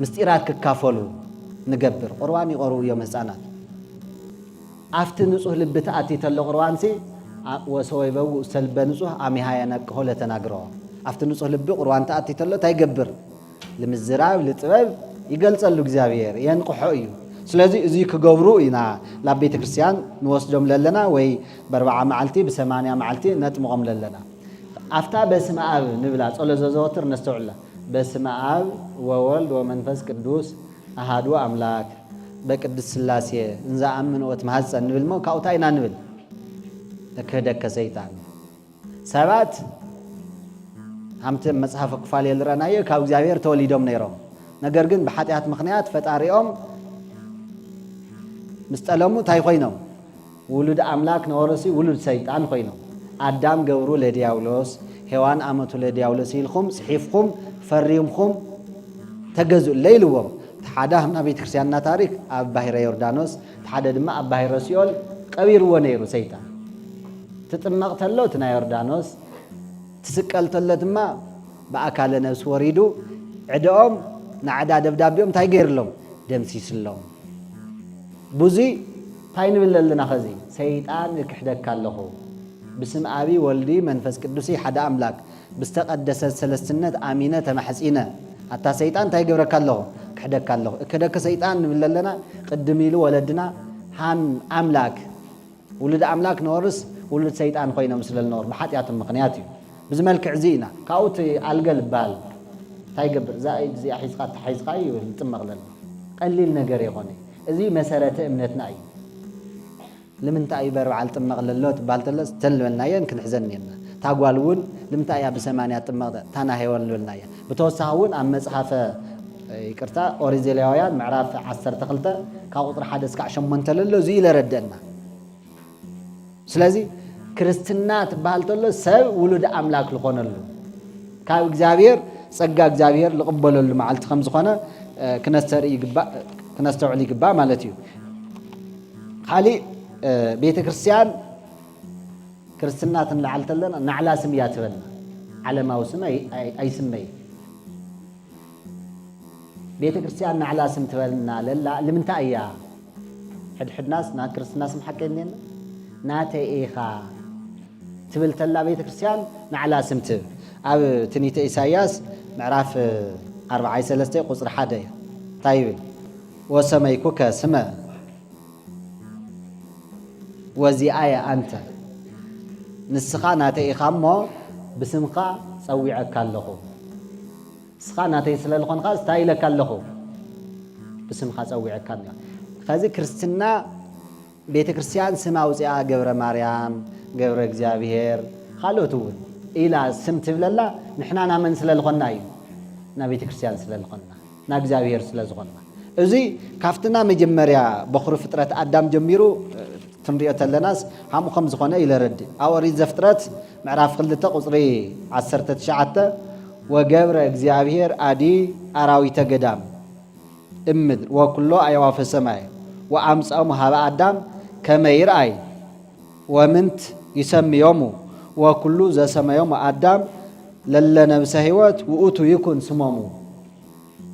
ምስጢራት ክካፈሉ ንገብር ቁርባን ይቆሩ እዮም ህፃናት አፍት ንጹህ ልብት አትይ ተለ ቁርባንሲ ወሰወይበው ሰልበ ንጹህ አሚሃ ያነቀሆ ለተናግረው አፍት ንጹህ ልብ ቁርባን አትይ ተለ ታይገብር ለምዝራብ ለጥበብ ይገልጸሉ እግዚአብሔር የንቆሖ እዩ ስለዚህ እዚ ክገብሩ ኢና ላብ ቤተ ክርስቲያን ንወስዶም ለለና ወይ በ40 መዓልቲ በ80 መዓልቲ ነጥምቆም ለለና أفتا باسم آب نبلا صلى زواتر نستوعلا باسم آب وولد ومنفس قدوس أحد أملاك بقدس السلاسية إنزا أمن وتمحسن نبل مو كاوتاينا نبل لكهدك سيطان سبات همت مصحف كفالي الرناية كاو زاوير توليدهم نيرهم نقرقن بحاتيات مخنيات فتاريهم مستألمو تاي خوينو ولد أملاك نورسي ولد سيطان خوينو آدم جورو لدياولوس هوان أمتو لدياولوس يلخم صحيفكم فريمكم تجزء الليل وهم تحدا هم نبي كريستيان تاريخ أب بحير يوردانوس تحدا دم أب بحير سيول كبير ونيرو سيتا تتمق تلو تنا يوردانوس تسكال تلو دم بأكال نفس وريدو عدهم نعدا دبدابيهم تايجير لهم دمسيس لهم بوزي تاين بالله خزي سيطان كحدك كالله بسم أبي ولدي منفس قدوسي حدا أملاك بستقدس السلسنة آمينة محسينة حتى سيطان تايجبرك الله كحدك الله كدك سيطان بالله لنا قدمي له ولدنا هم أملاك ولد أملاك نورس ولد سيطان خوينا مثل النور بحاتيات مقنياتي بزمالك عزينا كاوتي القلب بال تايقبر زائد زي حيزقات حيزقاي ولتمغلل قليل نقر يغني ازي مسارة امنتنا اي لمن تاي بربع التمغللوت بالتلس تلولنا يمكن حزنينا تاقوالون لمن تاي بسمانيات تمغلل تانا هيوان لولنايا بتوسعون عم مصحافة يكرتا اوريزيلياويان معراف 10 تخلته كاوطر حدث كعشم منتللو زي لردنا سلازي كريستنا تبالتلو سب ولد املاك لخونلو كاب እግዚአብሔር ጸጋ እግዚአብሔር ለቀበለሉ ማዓልት خمس ኾነ كنستوعل يقبا مالتيو خالي بيت كريستيان كريستنا تنلعلتلنا نعلا سميات بلنا على ما وسمي اي سمي بيت كريستيان نعلا سمت بلنا للا لمن تايا حد ناس نا كريستنا سم حكينا ناتي ايخا تبلتلا بيت كريستيان نعلا سمت اب تنيت إساياس معراف 43 قصر حدا طيب وسميكوك سما وزي آية أنت نسخا ناتي إخامو بسمخا صويعك كاللخو سخا ناتي سلالخون خاص تايلة كاللخو بسمخا صويعك كاللخو خازي كريستنا بيت كريستيان سما وزيا قبر مريم قبر እግዚአብሔር خالوتون إلى سمت بللا نحنا نامن سلالخون نايم نا بيت كريستيان سلالخون نا እግዚአብሔር سلازخون ازي كافتنا مجمريا بخر فترة آدم جميرو تمرية لناس هم خمس خنا إلى رد أوري زفترات معرف خلته قصري 19 وجبر እግዚአብሔር أدي أراويت قدام امد وكله أيوا في السماء وأمس أم هذا آدم كما يرأي ومنت يسمي يومه وكله ذا سما يوم آدم للا نفس هوات وأوتو يكون سمامه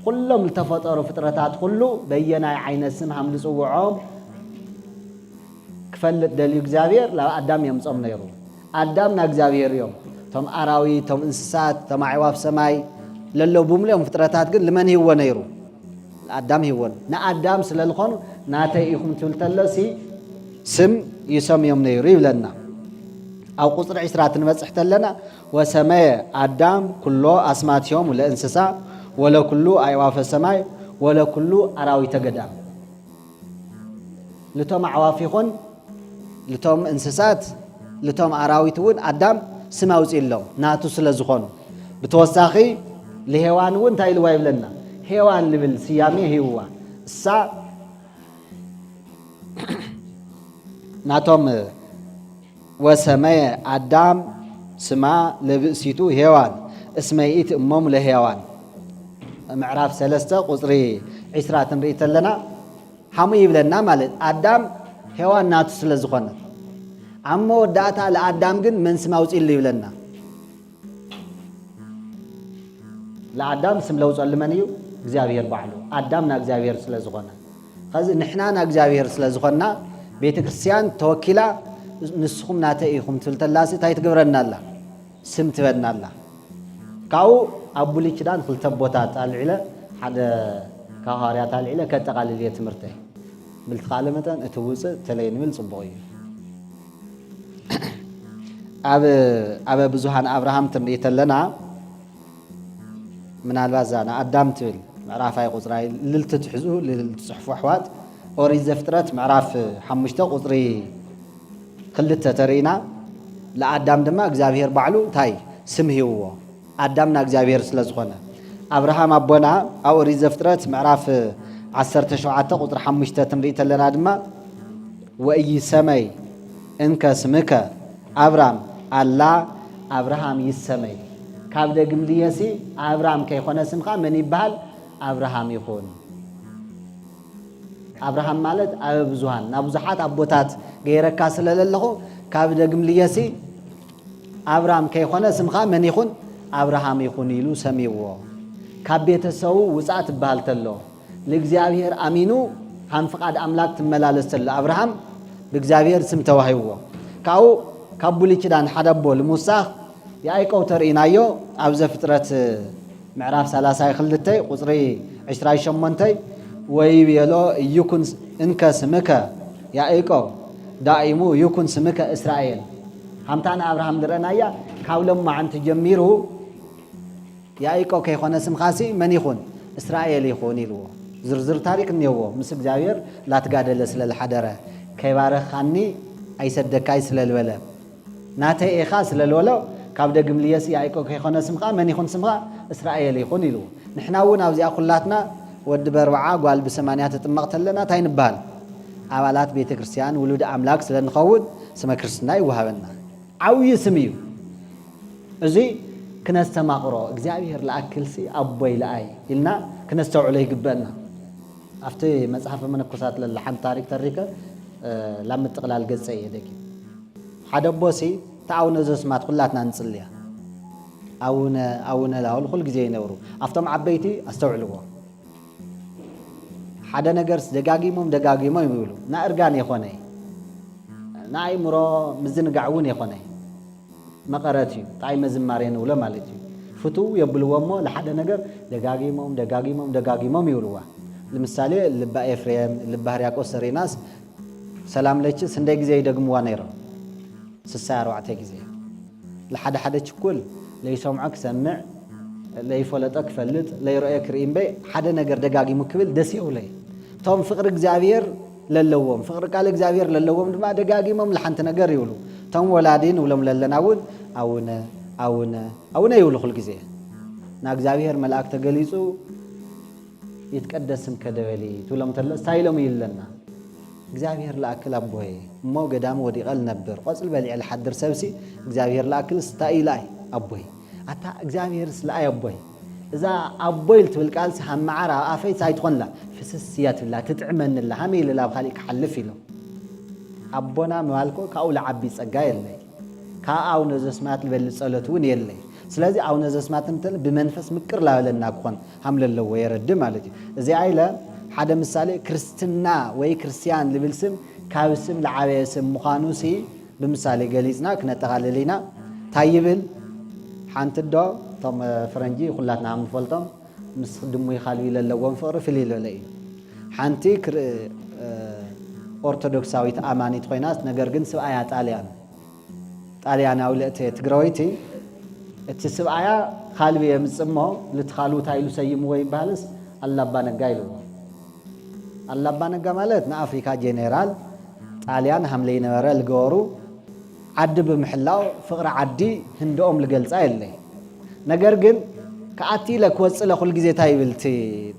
كلهم التفطروا فترات كله بينا عين السم حمل صوعهم كفلت دليل እግዚአብሔር لا آدم يمصم نيرو آدم نا እግዚአብሔር يوم تم أراوي تم إنسسات تم عواف سماي للو بوملهم فترات ግን لمن هو نيرو آدم هو نا آدم سلالخون ناتيكم تلتلسي سم يسميهم نيرو يبلنا أو قصر 10 نبصحت لنا وسماء آدم كله أسمات يوم ولا إنسسا ولا كله أيواف السماء ولا كله أراوي تقدام لتوم عوافيخون لتوم إنسسات لتوم أراوي تون آدم سماوز إلو ناتو سلازخون بتوساخي لهوان ون تايل وايب لنا هوان لبل سيامي هو السا ناتوم وسماء آدم سما لبسيتو هوان اسميت أمم لهوان معراف 3 قصري 10 تنريت لنا حمو يبلنا مالت آدم هوان ناتو سلازخون عمو داتا لآدم جن من سماوز إلي يبلنا لآدم سم لوز اللمنيو እግዚአብሔር بعلو آدم نا እግዚአብሔር سلازخون خذ نحنا نا እግዚአብሔር سلازخون بيت كريستيان توكيلا نسخم ناتئيكم تلتلاسي تايت قبرنا الله سمت بدنا الله كاو أبولي كدان خلتبوتات العلا حدا كهاريات العلا كتقاليلية تمرته بالتقالمة اتوزة تلين ميل صبغي أبا بزوحان أبراهام تمريت لنا من البازانا أدام تبل معراف هاي قصري للتتحزو للتصحف وحوات أوري زفترات معراف حمشتا قصري خلت ترينا لآدم دما እግዚአብሔር بعلو تاي سمهيوه آدمنا እግዚአብሔር سلازخونه أبراهام أبونا أو ريزفترات معراف 17 قطر 5 تمريت لنا دما وأي سمي إنك اسمك أبرام الله أبراهام يسمي كابدا قمليسي أبراهام كيخون اسمخا من يبال أبراهام يخون أبراهام مالت أبو بزوهان نابوزحات أبوتات غيرك كاسل للهو كابدا قمليسي أبراهام كيخون اسمخا من يخون أبراهام يخون يلو سميوه كابيت السو وسعت بهالتلو لإግዚአብሔር أمينو هم فقد أملاك تملالس تل أبراهام بإግዚአብሔር سم توهيوه كاو كابولي كدان حدبو لموسى يأيكو ترينايو أبز فترة معراف 3 خلتي قصري 20 شمنتي ويبيلو يكون إنك سمك يأيكو دائمو يكون سمك إسرائيل همتانا أبراهام درنايا كاولم ما عن تجميرو يا إيكو كيخون اسم خاسي من يخون إسرائيل يخون يلو زرزر تاريخ نيوو مسك جاوير لا تقادل سلال حدرة كيبارخ خاني أي سدكاي سلال ولا ناتي إيخاس سلال ولا كابدا قمليس يا إيكو كيخون اسم خا من يخون اسم خا إسرائيل يخون يلو نحنا وناوزي أخلاتنا ود بربعة قال بسمانيات تمقت لنا تاين بال عوالات بيت كريستيان ولود أملاك سلن خود سما كريستنا وهابنا عوي سميو زي كنستمع قرأ እግዚአብሔር ለአክል ሲ አቦይ ለአይ ይልና ከነስተውዕለ ይግበና አፍተ መጽሐፈ መነኮሳት ለሐን ታሪክ ተሪከ ለምጥቅላል ገጸ ይደቂ ሐደቦሲ ታውነ ዘስማት ሁላትና እንጽልያ አውነ ላሁል ሁሉ ጊዜ ይነብሩ አፍተም አበይቲ አስተውዕልዎ ሓደ ነገርስ ደጋጊሞም ይብሉ ና እርጋን የኾነ ና አይምሮ ምዝንጋዕውን የኾነ مقراتي طاي مزمارين ولا مالتي فتو يبلومو لحد نجر دقاقيمهم يولوا لمثالي لبا إفريم لبا هرياكو سريناس سلام ليش سندق زي دقموا نيرو سسار وعتك زي لحد حدا تقول ليسمعك سمع ليفولتك فلت ليرأيك رئيم بي حدا نجر دقاقيمو كبل دسي أولي توم فقر إكزافير للوم فقر قال إكزافير للوم ما دقاقيمهم لحنت نجر يولو توم ولادين ولم للناود أونا يقول خلق زي ناقزابير ملاك تقليسو يتقدسم كدولي تولم تلا سايلم يلنا እግዚአብሔር ላክል አቦይ ሞ ገዳም ወዲ ቀል ነበር ቆጽል በልዕ ለሐድር ሰብሲ እግዚአብሔር ላክል ስታይላይ አቦይ አታ እግዚአብሔር ስላይ አቦይ እዛ አቦይ ልትብል ቃል ሰሐማዓራ አፈይ ሳይትኾንላ ፍስስያትላ ትጥዕመንላ ሐሚል ላ ኻሊቅ ሐልፍ ይለው አቦና ማልኮ ካውላ ዓቢ ጸጋ የለይ ካአው ነዘስማት ልበል ጸሎቱን የለይ ስለዚህ አው ነዘስማት እንተል በመንፈስ ምቅር ላበለና ኮን ሐምለለው ወይረድ ማለት እዚ አይለ ሓደ ምሳሌ ክርስትና ወይ ክርስቲያን ልብልስም ካብስም ለዓበስም ሙኻኑሲ በምሳሌ ገሊጽና ክነጠቃለሊና ታይብል ሓንትዶ ቶም ፍረንጂ ሁላትና ምፈልጦም ምስ ድሙ ይኻልዩ ለለዎም ፍቅሪ ፍሊለለይ ሓንቲ ኦርቶዶክሳዊት አማኒት ኮይናስ ነገር ግን ስብአያ ጣሊያናዊ ለእተ ትግራዊቲ እቲ ስብአያ ካልቢ የምጽሞ ልትኻሉ ታይሉ ሰይም ወይ ባልስ አላባ ነጋ ይሉ አላባ ነጋ ማለት ንአፍሪካ ጄኔራል ጣሊያን ሐምለይ ነበረ ልገወሩ ዓዲ ብምሕላው ፍቅሪ ዓዲ ህንዶኦም ልገልጻ የለይ ነገር ግን ከአቲ ለክወጽለ ሁሉ ጊዜ ታይብልቲ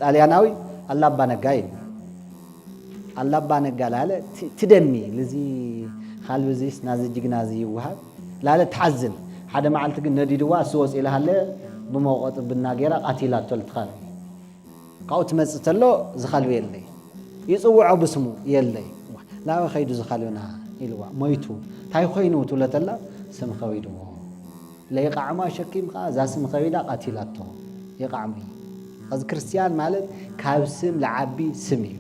ጣሊያናዊ አላባ ነጋ ይሉ አላባ ነጋ ላለ ትደሚ ለዚ ካልብዚስ ናዚ ጅግናዚ ይዋሃብ ላለ ተሐዝን ሓደ መዓልቲ ግን ነዲድዋ ስወጽ ኢላሃለ ብመውቀጥ ብናገራ ቃቲላቶ ልትኻል ካውት መጽተሎ ዝኻልብ የለይ ይጽውዖ ብስሙ የለይ ላወ ኸይዱ ዝኻልብና ኢልዋ ሞይቱ ታይ ኾይኑ ትለተላ ስም ኸዊድዎ ለይቃዕማ ሸኪምካ ዛ ስም ኸዊዳ ቃቲላቶ ይቃዕሙ እዚ ክርስቲያን ማለት ካብ ስም ለዓቢ ስም እዩ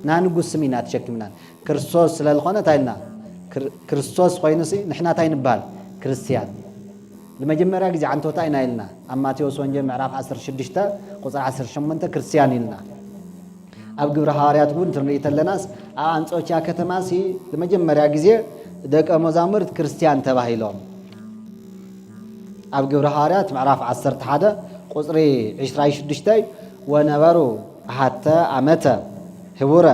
ናንጉስ ስም ኢና ተሸኪምና ክርስቶስ ስለልኾነ ታይልና ክርስቶስ ኾይኑሲ ንሕና ታይ ንባል ክርስቲያን ለመጀመሪያ ጊዜ አንቶታ ኢና ኢልና ኣብ ማቴዎስ ወንጌል ምዕራፍ 16 ቁጥር 18 ክርስቲያን ኢልና ኣብ ግብረ ሐዋርያት ግን ትርኢት ለናስ ኣብ አንጾኪያ ከተማሲ ለመጀመሪያ ጊዜ ደቀ መዛሙርት ክርስቲያን ተባሂሎም ኣብ ግብረ ሐዋርያት ምዕራፍ 11 ቁጥር 26 ወነበሩ አሐተ ዓመተ ህቡረ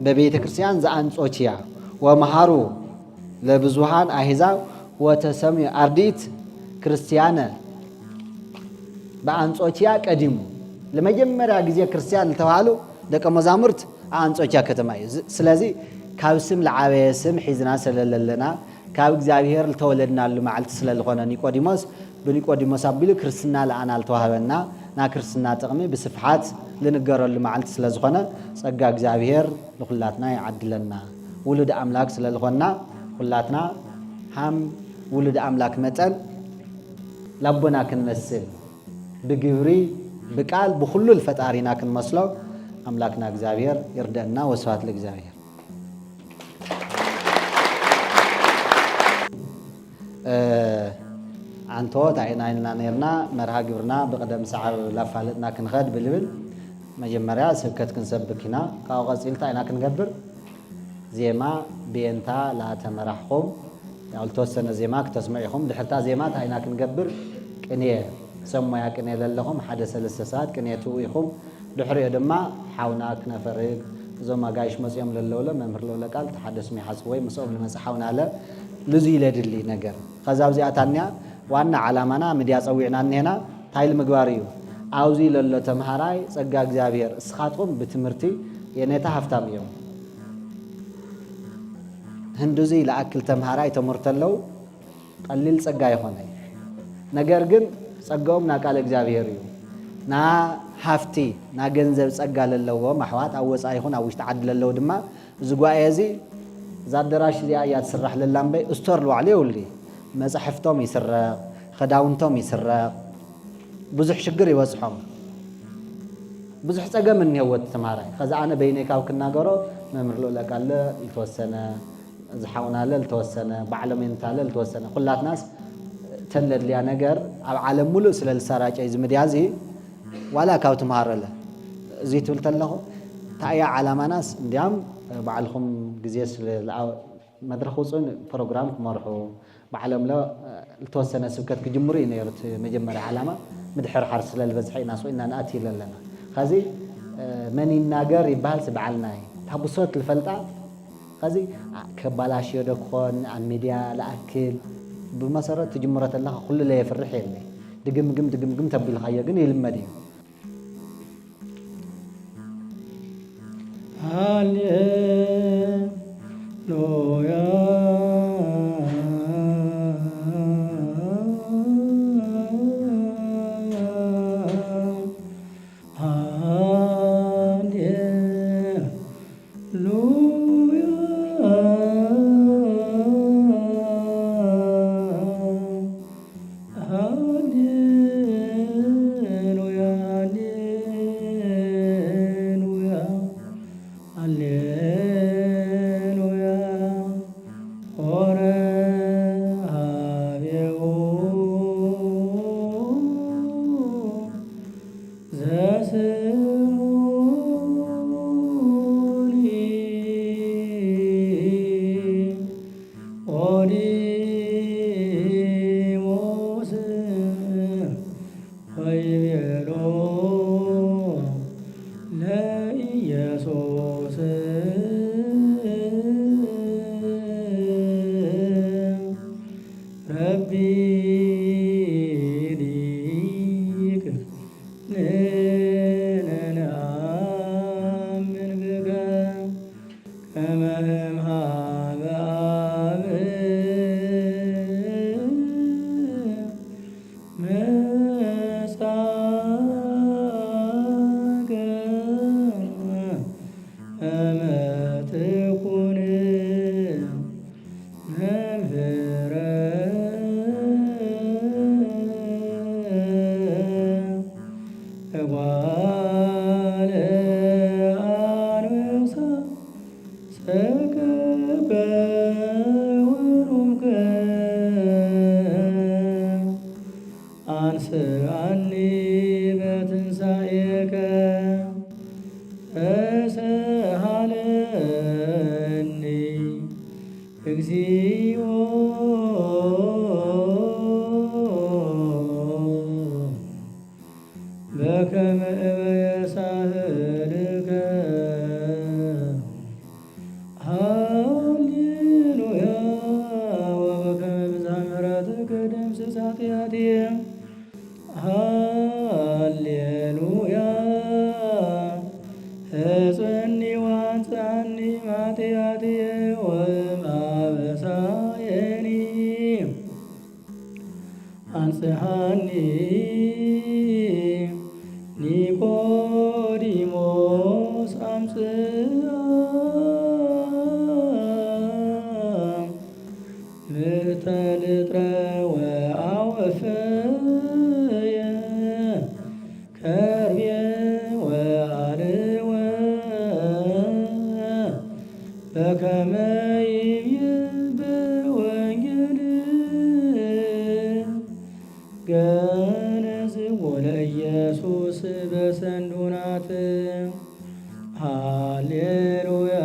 በቤተ ክርስቲያን ዘአንጾኪያ ወመሃሩ ለብዙሃን አሕዛብ ወተሰምዩ አርዲት ክርስቲያነ በአንጾኪያ ቀዲሙ ለመጀመሪያ ጊዜ ክርስቲያን ተባሉ ደቀ መዛሙርት አንጾኪያ ከተማ ስለዚህ ካብ ስም ለዓበየ ስም ሒዝና ስለለለና ካብ እግዚአብሔር ተወለድናሉ መዓልቲ ስለልኾነ ኒቆዲሞስ በኒቆዲሞስ አቢሉ ክርስትና ለአና አልተዋሃበና ና ክርስትና ጥቅሚ በስፍሓት ልንገረሉ መዓልቲ ስለዝኾነ ጸጋ እግዚአብሔር ለሁላትና ይዓድለና ውሉድ አምላክ ስለልኾና ሁላትና ሃም ውሉድ አምላክ መጠን ላቦና ክንመስል ብግብሪ ብቃል ብኩሉ ፈጣሪና ክንመስለው አምላክና እግዚአብሔር ይርዳና ወስብሐት ለእግዚአብሔር አንቶ ታይናይና ነርና መርሃ ግብርና በቀደም ሰዓብ ላፋለጥና ክንኸድ ብልብል መጀመሪያ ስብከት ክንሰብክና ካው ቀጽልታ አይና ክንገብር ዜማ ቤንታ ላተመራሕኩም ያው ልተወሰነ ዜማ ክትስምዑኹም ድሕርታ ዜማ ታይና ክንገብር ቅኔ ሰሞያ ቅኔ ለለኹም ሓደ 3 ሰዓት ቅኔቱ ኢኹም ድሕሪኡ ድማ ሓውና ክነፈርግ እዞም ኣጋይሽ መፅኦም ለለውለ መምህር ለውለ ቃል ተሓደስሚ ሓስብ ወይ ምስኦም ልመፅእ ሓውና ኣለ ልዙ ይለድሊ ነገር ከዛ ኣብዚኣታንያ ዋና ዓላማና ሚድያ ፀዊዕና እኒሄና ታይል ምግባር እዩ ኣብዚ ለሎ ተምሃራይ ፀጋ እግዚኣብሔር እስኻትኩም ብትምህርቲ የኔታ ሃፍታም እዮም ህንዱዚ ለኣክል ተምሃራይ ተመርተለው ቀሊል ፀጋ ይኾነ ነገር ግን ፀጋኦም ና ቃል እግዚኣብሔር እዩ ና ሃፍቲ ና ገንዘብ ፀጋ ለለዎም ኣሕዋት ኣብ ወፃኢ ይኹን ኣብ ውሽጢ ዓዲ ለለው ድማ ዝጓየ እዚ ዛደራሽ እዚኣ እያ ትስራሕ ለላ እምበይ እስቶር ልባዕሉ የውሊ መፅሕፍቶም ይስረቕ ክዳውንቶም ይስረቕ ብዙሕ ሽግር ይበፅሖም ብዙሕ ፀገም እኒሄወት ተምሃራይ ከዛ ኣነ በይነይ ካብ ክናገሮ መምህር ልኡለ ቃል ዝተወሰነ ዝሓውናለ ዝተወሰነ ባዕለሜንታለ ዝተወሰነ ኩላትናስ ተለድልያ ነገር ኣብ ዓለም ሙሉእ ስለ ዝሰራጨይ ዝምድያ እዚ ዋላ ካብ ትምሃረለ እዚ ትብል ተለኹ ታእያ ዓላማናስ እንዲያም ባዕልኹም ግዜ መድረኽ ውፅን ፕሮግራም ክመርሑ ባዕለምሎ ዝተወሰነ ስብከት ክጅምሩ እዩ ነይሩ መጀመርያ ዓላማ ምድሕር ሓር ስለ ዝበዝሐ ኢና ስኢና ንኣትዩ ኣለና ከዚ መን ይናገር ይበሃል ስበዓልና ታብሶት ዝፈልጣ ከዚ ከባላሽዮ ዶ ክኾን ኣብ ሚድያ ለኣክል ብመሰረት ትጅምሮ ተለኻ ኩሉ ለየፍርሕ የለ ድግምግም ተቢልኻዮ ግን ይልመድ እዩ ሃሌሉያ ሃሌሉያ ሃሌሉያ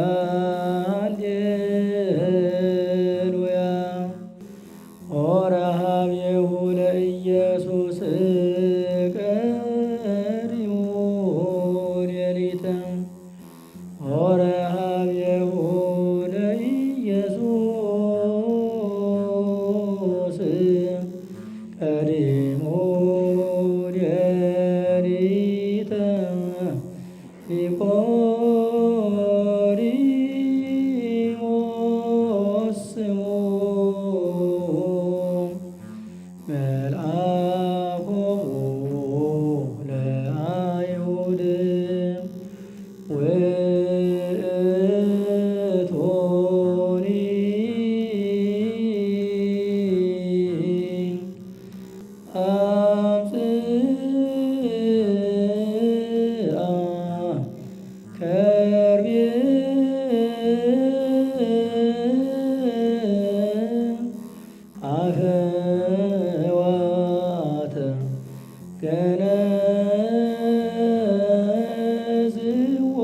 ገነዝዎ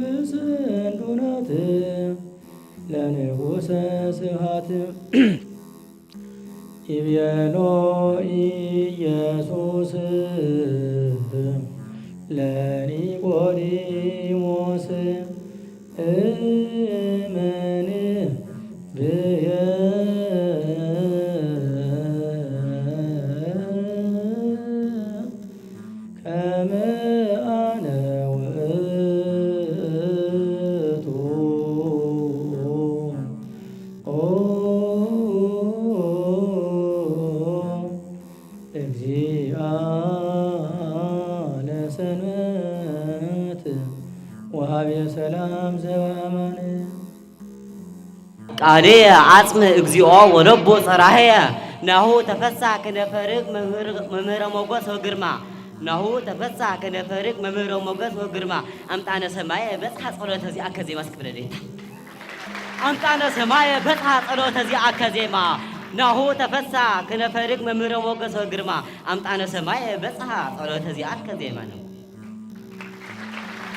ብጽንዱናት ለንጉሠ ስብሐት ይቤሎ ኢየሱስ ለኒቆዲሞስ እመን ብየ ከመ አነ ውእቱ እግዚአ ለሰንበት ወሀቤ ሰላም ዘበአማን ቃሌ አጽም እግዚኦ ወረቦ ጸራህየ ናሁ ተፈሳ ከነፈርቅ መምህረ ሞገስ ወግርማ ናሁ ተፈሳ ከነፈርቅ መምህረ ሞገስ ወግርማ አምጣነ ሰማየ በጽሐ ጸሎተ ዚአከ ዜማ እስክብለሌታ አምጣነ ሰማየ በጽሐ ጸሎተ ዚአከ ዜማ ናሁ ተፈሳ ከነፈርቅ መምህረ ሞገስ ወግርማ አምጣነ ሰማየ በጽሐ ጸሎተ ዚአከ ዜማ ነው።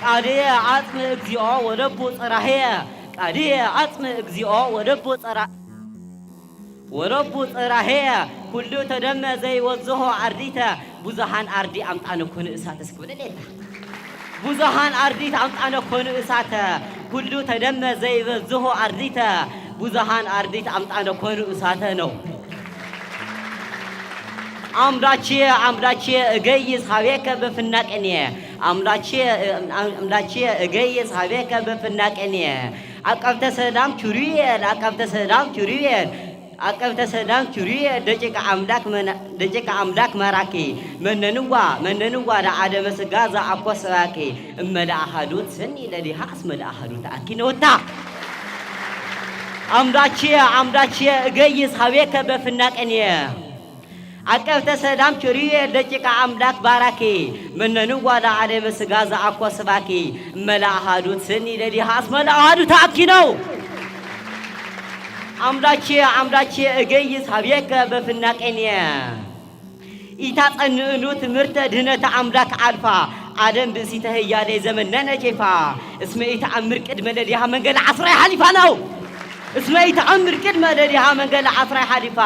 ቃሌ አጽም እግዚኦ ወረቦ ጸራህየ ቃሌ አጽም እግዚኦ ወረቡ ጽራህየ ኩሉ ተደመ ዘይወዝሆ አርዲተ ብዙሃን አርዲ አምጣነ ኮነ እሳተ እስክብለሌታ ብዙሃን አርዲት አምጣነ ኮነ እሳተ ኩሉ ተደመ ዘይወዝሆ አርዲተ ብዙሃን አርዲት አምጣነ ኮነ እሳተ ነው። አምላቼ እገይስ ሀቤከ በፍናቀኔ አምላቼ እገይስ ሀቤከ በፍናቀኔ አቀብተ ሰላም ቹሪየል አቀብተ ሰላም ቹሪየል ደቂቀ አምላክ መራኪ መነንዋ ለአደመ ሥጋ ዘአኮ ሰባኪ እመለአሃዱት ሰኒ ለዲሃ እስመለአሃዱት አኪነወታ አምላቼ እገይስ ሀቤከ በፍናቀኔ አቀብተ ሰላም ቹሪየል ደቂቀ አምላክ ባራኪ መነንዋ ለአደመ ሥጋ ዘአኮ ሰባኪ እመለአሃዱት ሰኒ ለዲሃ እስመለአሃዱት አኪነው አምላቼ እገይስ ሀቤከ በፍናቀኔ ኢታጸንዕኑ ትምህርተ ድህነተ አምላክ አልፋ አደም ብእሲተ ህያሌ ዘመነነ ጄፋ እስመ ኢተአምር ቅድመ ለዲሃ መንገለ ዓስራይ ሐሊፋ ነው። እስመ ኢተአምር ቅድመ ለዲሃ መንገለ ዓስራይ ሐሊፋ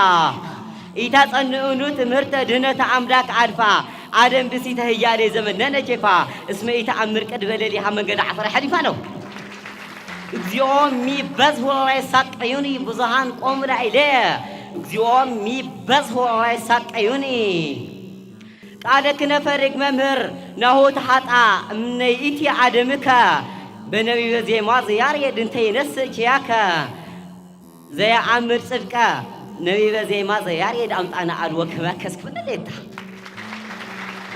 ኢታጸንዕኑ ትምህርተ ድህነተ አምላክ አልፋ አደም ብእሲተ ህያሌ ዘመነነ ጄፋ እስመ ኢተአምር ቅድመ ለዲሃ መንገለ ዓስራይ ሐሊፋ ነው። እግዚኦ ሚበዝሖ ይሳቀዩኒ ብዙሃን ቆሙ ላዕሌ እግዚኦ ሚበዝሖ ይሳቀዩኒ ቃለ ክነፈርቅ መምህር ናሁ ተሓጣ እምነይእቲ አደምከ በነቢበ ዜማ ዘያርየድ እንተ ይነስእ ኪያከ ዘየአምር ጽድቀ ነቢበ ዜማ ዘያርየድ አምጣነ አልወ ከመከ እስክብለሌታ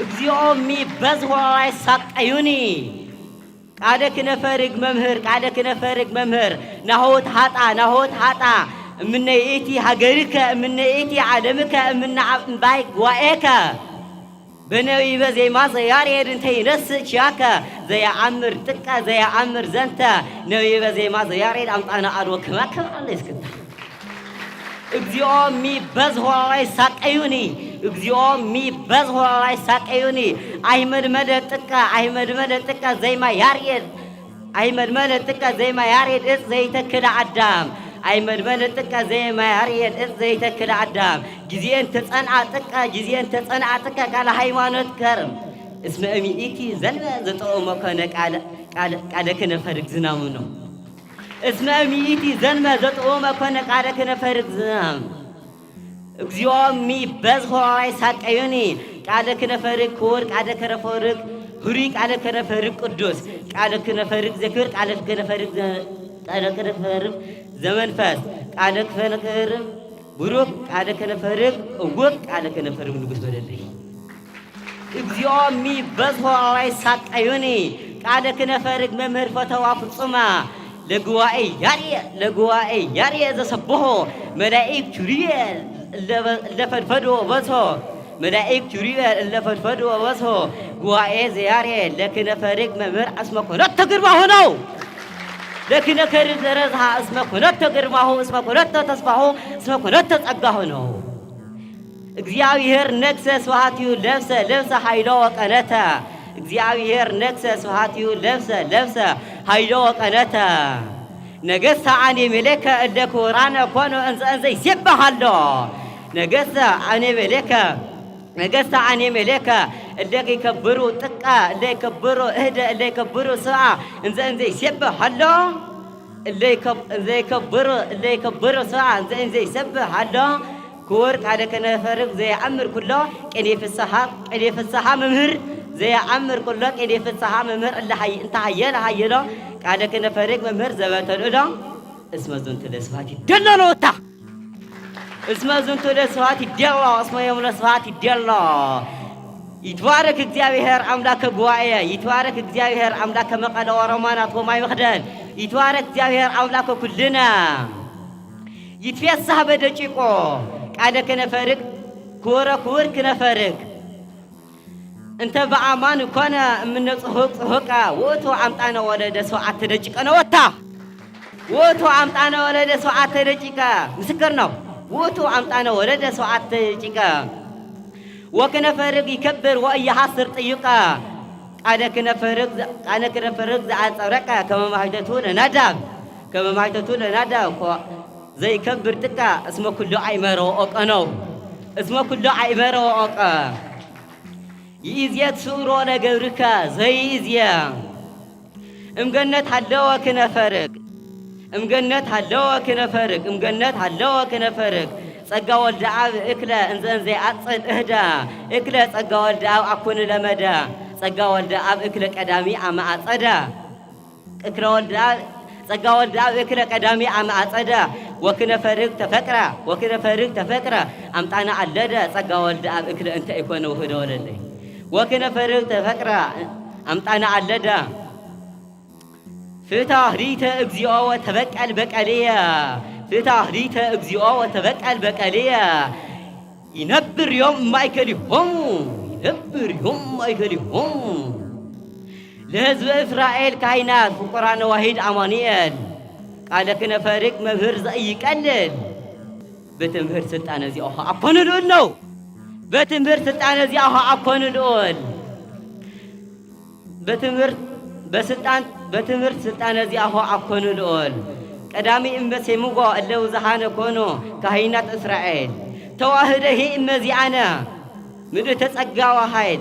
እግዚኦ ሚበዝሖ ይሳቀዩኒ ቃለ ክነፈርቅ መምህር ናሁ ተሓጣ እምነይእቲ ሀገርከ እምነይእቲ ዓለምከ እምነ እምባይ ጉባኤከ በነቢበ ዜማ ዘያርየድ እንተ ይነስእ ኪያከ ዘየአምር ጥቀ ዘየአምር ዘንተ ነቢበ ዜማ ዘያርየድ አምጣነ አልወ ከመከ እስክታ እግዚኦ ሚበዝሖ ይሳቀዩኒ አይመድመደ ጥቀ ዘይማ ያርየድ እጽ ዘይተክለ አዳም አይመድመደ ጥቀ ዘይማ ያርየድ እጽ ዘይተክለ አዳም ጊዜን ተጸንዐ ጥቀ ቃለ ሃይማኖት ከርም እስመ እሚኢቲ ዘንበ ዘጠኦመ ኮነ ቃለ ክነፈርቅ ዝናሙ ነው። እስመ እሚኢቲ ዘንበ ዘጠኦመ ኮነ ቃለ ክነፈርቅ ዝናም እግዚኦ ሚበዝሖ ይሳቀዩኒ ቃለ ክነፈርቅ ክቡር ቃለ ክነፈርቅ ሁሪ ቃለ ክነፈርቅ ቅዱስ ቃለ ክነፈርቅ ዘክብር ቃለ ክነፈርቅ ዘመንፈስ ቃለ ክነፈርቅ ቡሩክ ቃለ ክነፈርቅ እውቅ ቃለ ክነፈርቅ ንጉሥ በደለይ እግዚኦ ሚበዝሖ ይሳቀዩኒ ቃለ ክነፈርቅ መምህር ፈተዋ ፍጹማ ለጉባኤ ያርየ ዘሰብሖ መላኢክ ቹሪየል ለፈድፈዶ በዝሖ መላኢክ ቹሪየል ለፈድፈዶ በዝሖ ጉባኤ ዘያርየድ ለክነፈርቅ መምህር እስመ ኮነቶ ግርማሁ ነው። ለክነፈርቅ ዘረዝሃ እስመ ኮነቶ ግርማሁ እስመ ኮነቶ ተስፋሁ እስመ ኮነቶ ጸጋሁ ነው። እግዚአብሔር ነግሰ ስብሐቲሁ ለብሰ ለብሰ ኃይሎ ወቀነተ እግዚአብሔር ነግሰ ስብሐቲሁ ለብሰ ለብሰ ኃይሎ ወቀነተ ነገሥተ አኔ መሌከ እለ ክቡራነ ኮኑ እንዘ ይሴብሐሎ ነገሥተ አኔ መሌከ ነገሥተ አኔ መሌከ እለ ይከብሩ ጥቀ እለ ይከብሩ እህደ እለ ይከብሩ ስብዓ እንዘ ይሴብሐሎ እለ ይከብሩ ስብዓ እንዘ ይሴብሐሎ ክቡር ቃለ ከነፈርቅ ዘየአምር ኩሎ ቅኔ ፍስሓ መምህር ዘየአምር ኩሎ ቅኔ ፍስሓ መምህር እንተ ሃየለ ሃየሎ ቃለ ከነፈርቅ መምህር ዘበተልእሎ እስመ ዝንቱ ለስብሐት ይደሎ ወታ እስመ ዝንቱ ለስብሐት ይደሎ እስመ ዮም ለስብሐት ይደሎ ይትባረክ እግዚአብሔር አምላከ ጉባኤ ይትባረክ እግዚአብሔር አምላከ መቀለ ወሮማናት ወማይ መኽደል ይትባረክ እግዚአብሔር አምላከ ኩልነ ይትፌሳህ በደቂቆ ቃለ ከነፈርቅ ክቡር ክነፈርቅ እንተ በአማን ኮነ እምነጽሑቃ ውእቱ አምጣነ ወለደ ሰብዓተ ደቂቀ ነው ወታ ውእቱ አምጣነ ወለደ ሰብዓተ ደቂቀ ምስክር ነው ውእቱ አምጣነ ወለደ ሰብዓተ ደቂቀ ወክነፈርቅ ይከብር ወኢያሐስር ጥይቀ ቃለ ከነፈርቅ ዘአጸብረቀ ከመ ማኅተቱ ለናዳብ ዘይከብር ጥቀ እስመ ኩሉ አእመረ ወኦቀ ነው እስመ ኩሉ አእመረ ወኦቀ ይእዜት ስዑሮ ለገብርከ ዘይእዝየ እምገነት ሃለወ ክነፈርቅ እምገነት ሃለወ ክነፈርቅ ጸጋ ወልደ አብ እክለ እንዘ ዘይአጽል እህዳ እክለ ጸጋ ወልደ አብ አኩን ለመደ ጸጋ ወልደ አብ እክለ ቀዳሚ አማአጸዳ እክለ ወልደ አብ ጸጋ ወልደ አብ እክለ ቀዳሚ አማአጸዳ ወክነፈርቅ ተፈቅረ አምጣነ አለደ ጸጋ ወልደ አብ እክለ እንተ ኢኮነ ውህደ ወለለይ ወክነፈርቅ ተፈቅረ አምጣነ አለደ ፍትሐ ኅሪተ እግዚኦ ወተበቀል በቀልየ ፍትሐ ኅሪተ እግዚኦ ወተበቀል በቀልየ ይነብር ዮም ማእከሊሆሙ ለሕዝበ እስራኤል ካህናት ፍቁራነ ዋሂድ አማኑኤል ቃለ ክነፈርቅ መምህር ዘኢይቀልል በትምህርት ስልጣነ ዚአሁ አኮኑ ልዑል ነው በትምህርት ስልጣነ ዚአሁ አኮኑ ልዑል በትምህርት ስልጣነ ዚአሁ አኮኑ ልዑል ቀዳሚ እመሴምጎ እለ ውዝሃነ ኮኖ ካህናት እስራኤል ተዋህደሂ እመዚአነ ምድእተ ጸጋ ወኃይል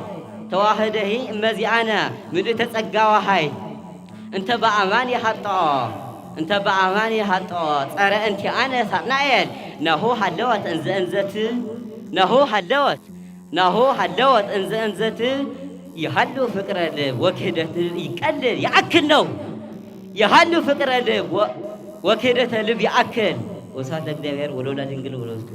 ተዋህደሂ እመዚአነ ምድእተ ጸጋ ወኃይል እንተ በአማን ይሃጥኦ ጸረ እንቲአነ ሳጥናኤል ናሁ ሃለወት እንዘ እንዘት ይሃሉ ፍቅረ ልብ ወክህደት ይቀልል ያአክል ነው ይሃሉ ፍቅረ ልብ ወክህደተ ልብ ያአክል ወሳተ እግዚአብሔር ወለወላድ ድንግል ወለወልድ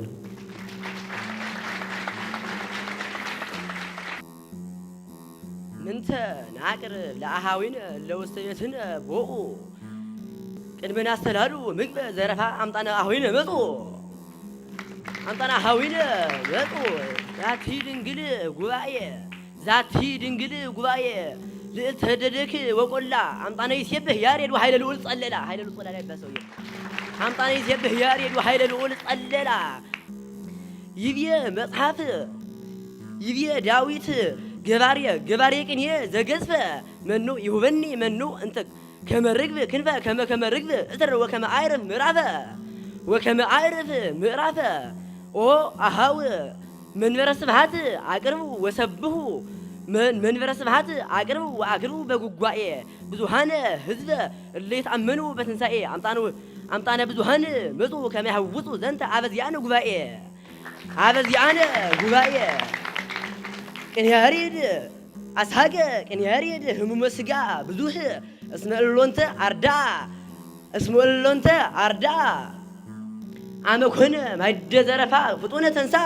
ምንተ ናቅር ለአሃዊነ ለውስተየትነ ቦኡ ቅድመና አስተላሉ ምግበ ዘረፋ አምጣነ አሃዊነ መጡ ዛቲ ድንግል ጉባኤ ልዕልት ተደደክ ወቆላ አምጣነ ይሴብህ ያሬድ ወኃይለ ልዑል ጸለላ ኃይለ ልዑል ጸለላ ይባሰው አምጣነ ይሴብህ ያሬድ ወኃይለ ልዑል ጸለላ ይብየ መጽሐፍ ይብየ ዳዊት ገባሬ ቅኔ ዘገዝፈ መኑ ይሁበኒ መኑ እንተ ከመርግብ ክንፈ ከመርግብ እትር ወከመ አይርፍ ምዕራፈ ኦ አሃው መንበረ ስብሐት አቅርቡ ወሰብሁ መንበረ ስብሐት አቅርቡ ወአክልቡ በጉጓኤ ብዙሃነ ህዝበ እለ ይተአመኑ በትንሣኤ አምጣነ ብዙሃን መጹ ከመ ያህውፁ ዘንተ አበዚአነ ጉባኤ ቅኔ ያሬድ አስሃገ ቅኔ ያሬድ ህሙመ ሥጋ ብዙህ እስመ እሎንተ አርዳ አመኮነ ማይደ ዘረፋ ፍጡነ ተንሳ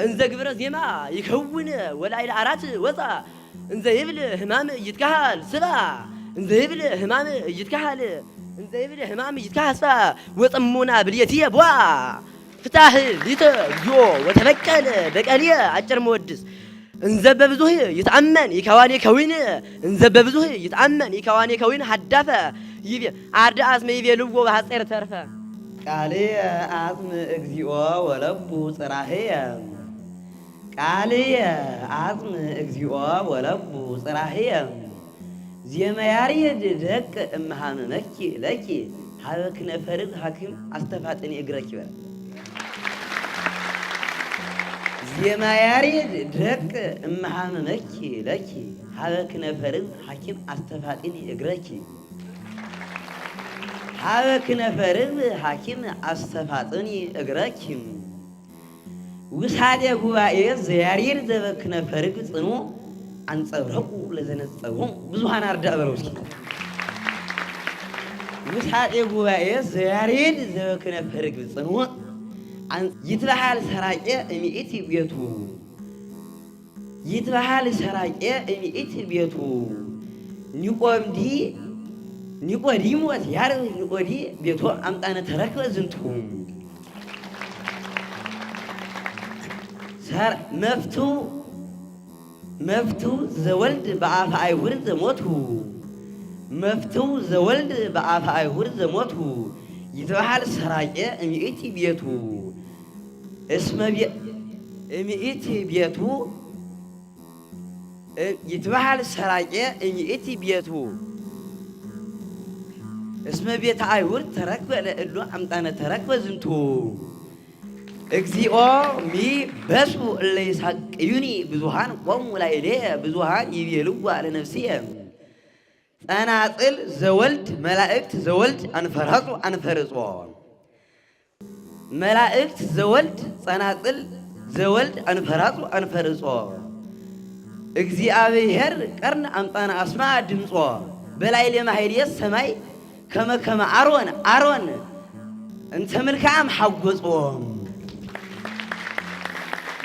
እንዘ ግብረ ዜማ ይከውን ወላይለ አራት ወፃ እንዘ ይብል ህማም ይትካሃል ስባ እንዘ ይብል ህማም ይትካሃል ስባ ወጥሙና ብልየትየ ቧ ፍታህ ሊተ እግዚኦ ወተበቀል በቀልየ አጭር መወድስ እንዘ በብዙህ ይትአመን ይከዋኔ ከዊን ሀዳፈ ይቤ አርዳ አስመ ይቤ ልዎ በሐጼር ተርፈ ቃልየ አጽም እግዚኦ ወለቡ ጽራህየ ቃልየ አጽም እግዚኦ ወለቡ ጽራህየ ዜማ ያሬድ ደቅ እምሃመመኪ ለኪ ሀበክነ ፈርድ ሐኪም አስተፋጥኒ እግረኪ በለ ዜማ ያሬድ ደቅ እምሃመመኪ ለኪ ሀበክነ ፈርድ ሐኪም አስተፋጥኒ እግረኪ ሀበክነ ፈርድ ሐኪም አስተፋጥኒ እግረኪ ውሳጤ ጉባኤ ዘያሬድ ዘበክነ ፈርድ ጽኑ አንጸብረቁ ለዘነጸቡ ብዙሃን አርዳ በለው እስኪ ውሳጤ ጉባኤ ዘያሬድ ዘበክነ ፈርድ ጽኑ ይትበሃል ሰራቄ እሚእቲ ቤቱ ይትበሃል ሰራቄ እሚእቲ ቤቱ ኒቆዲሞስ ያርብ ኒቆዲ ቤቶ አምጣነ ተረክበ ዝንቱ መፍቱ ዘወልድ በአፈ አይሁድ ዘሞቱ መፍቱ ዘወልድ በአፈ አይሁድ ዘሞቱ ይትበሃል ሰራቄ እሚእቲ ቤቱ እስመ እሚእቲ ቤቱ ይትበሃል ሰራቄ እሚእቲ ቤቱ እስመ ቤተ አይሁድ ተረክበ ለእሉ አምጣነ ተረክበ ዝንቱ እግዚኦ ሚ በሱ እለ ይሳቅዩኒ ብዙሃን ቆሙ ላዕሌየ ብዙሃን ይቤልዋ ለነፍስየ ጸናጽል ዘወልድ መላእክት ዘወልድ አንፈረጹ አንፈርጾ መላእክት ዘወልድ ጸናጽል ዘወልድ አንፈራጹ አንፈርጾ እግዚአብሔር ቀርን አምጣነ አስማ ድምጾ በላዕሌ ማሕሌየ ሰማይ ከመ አሮን እንተ ምልክዓም ሓጐጾ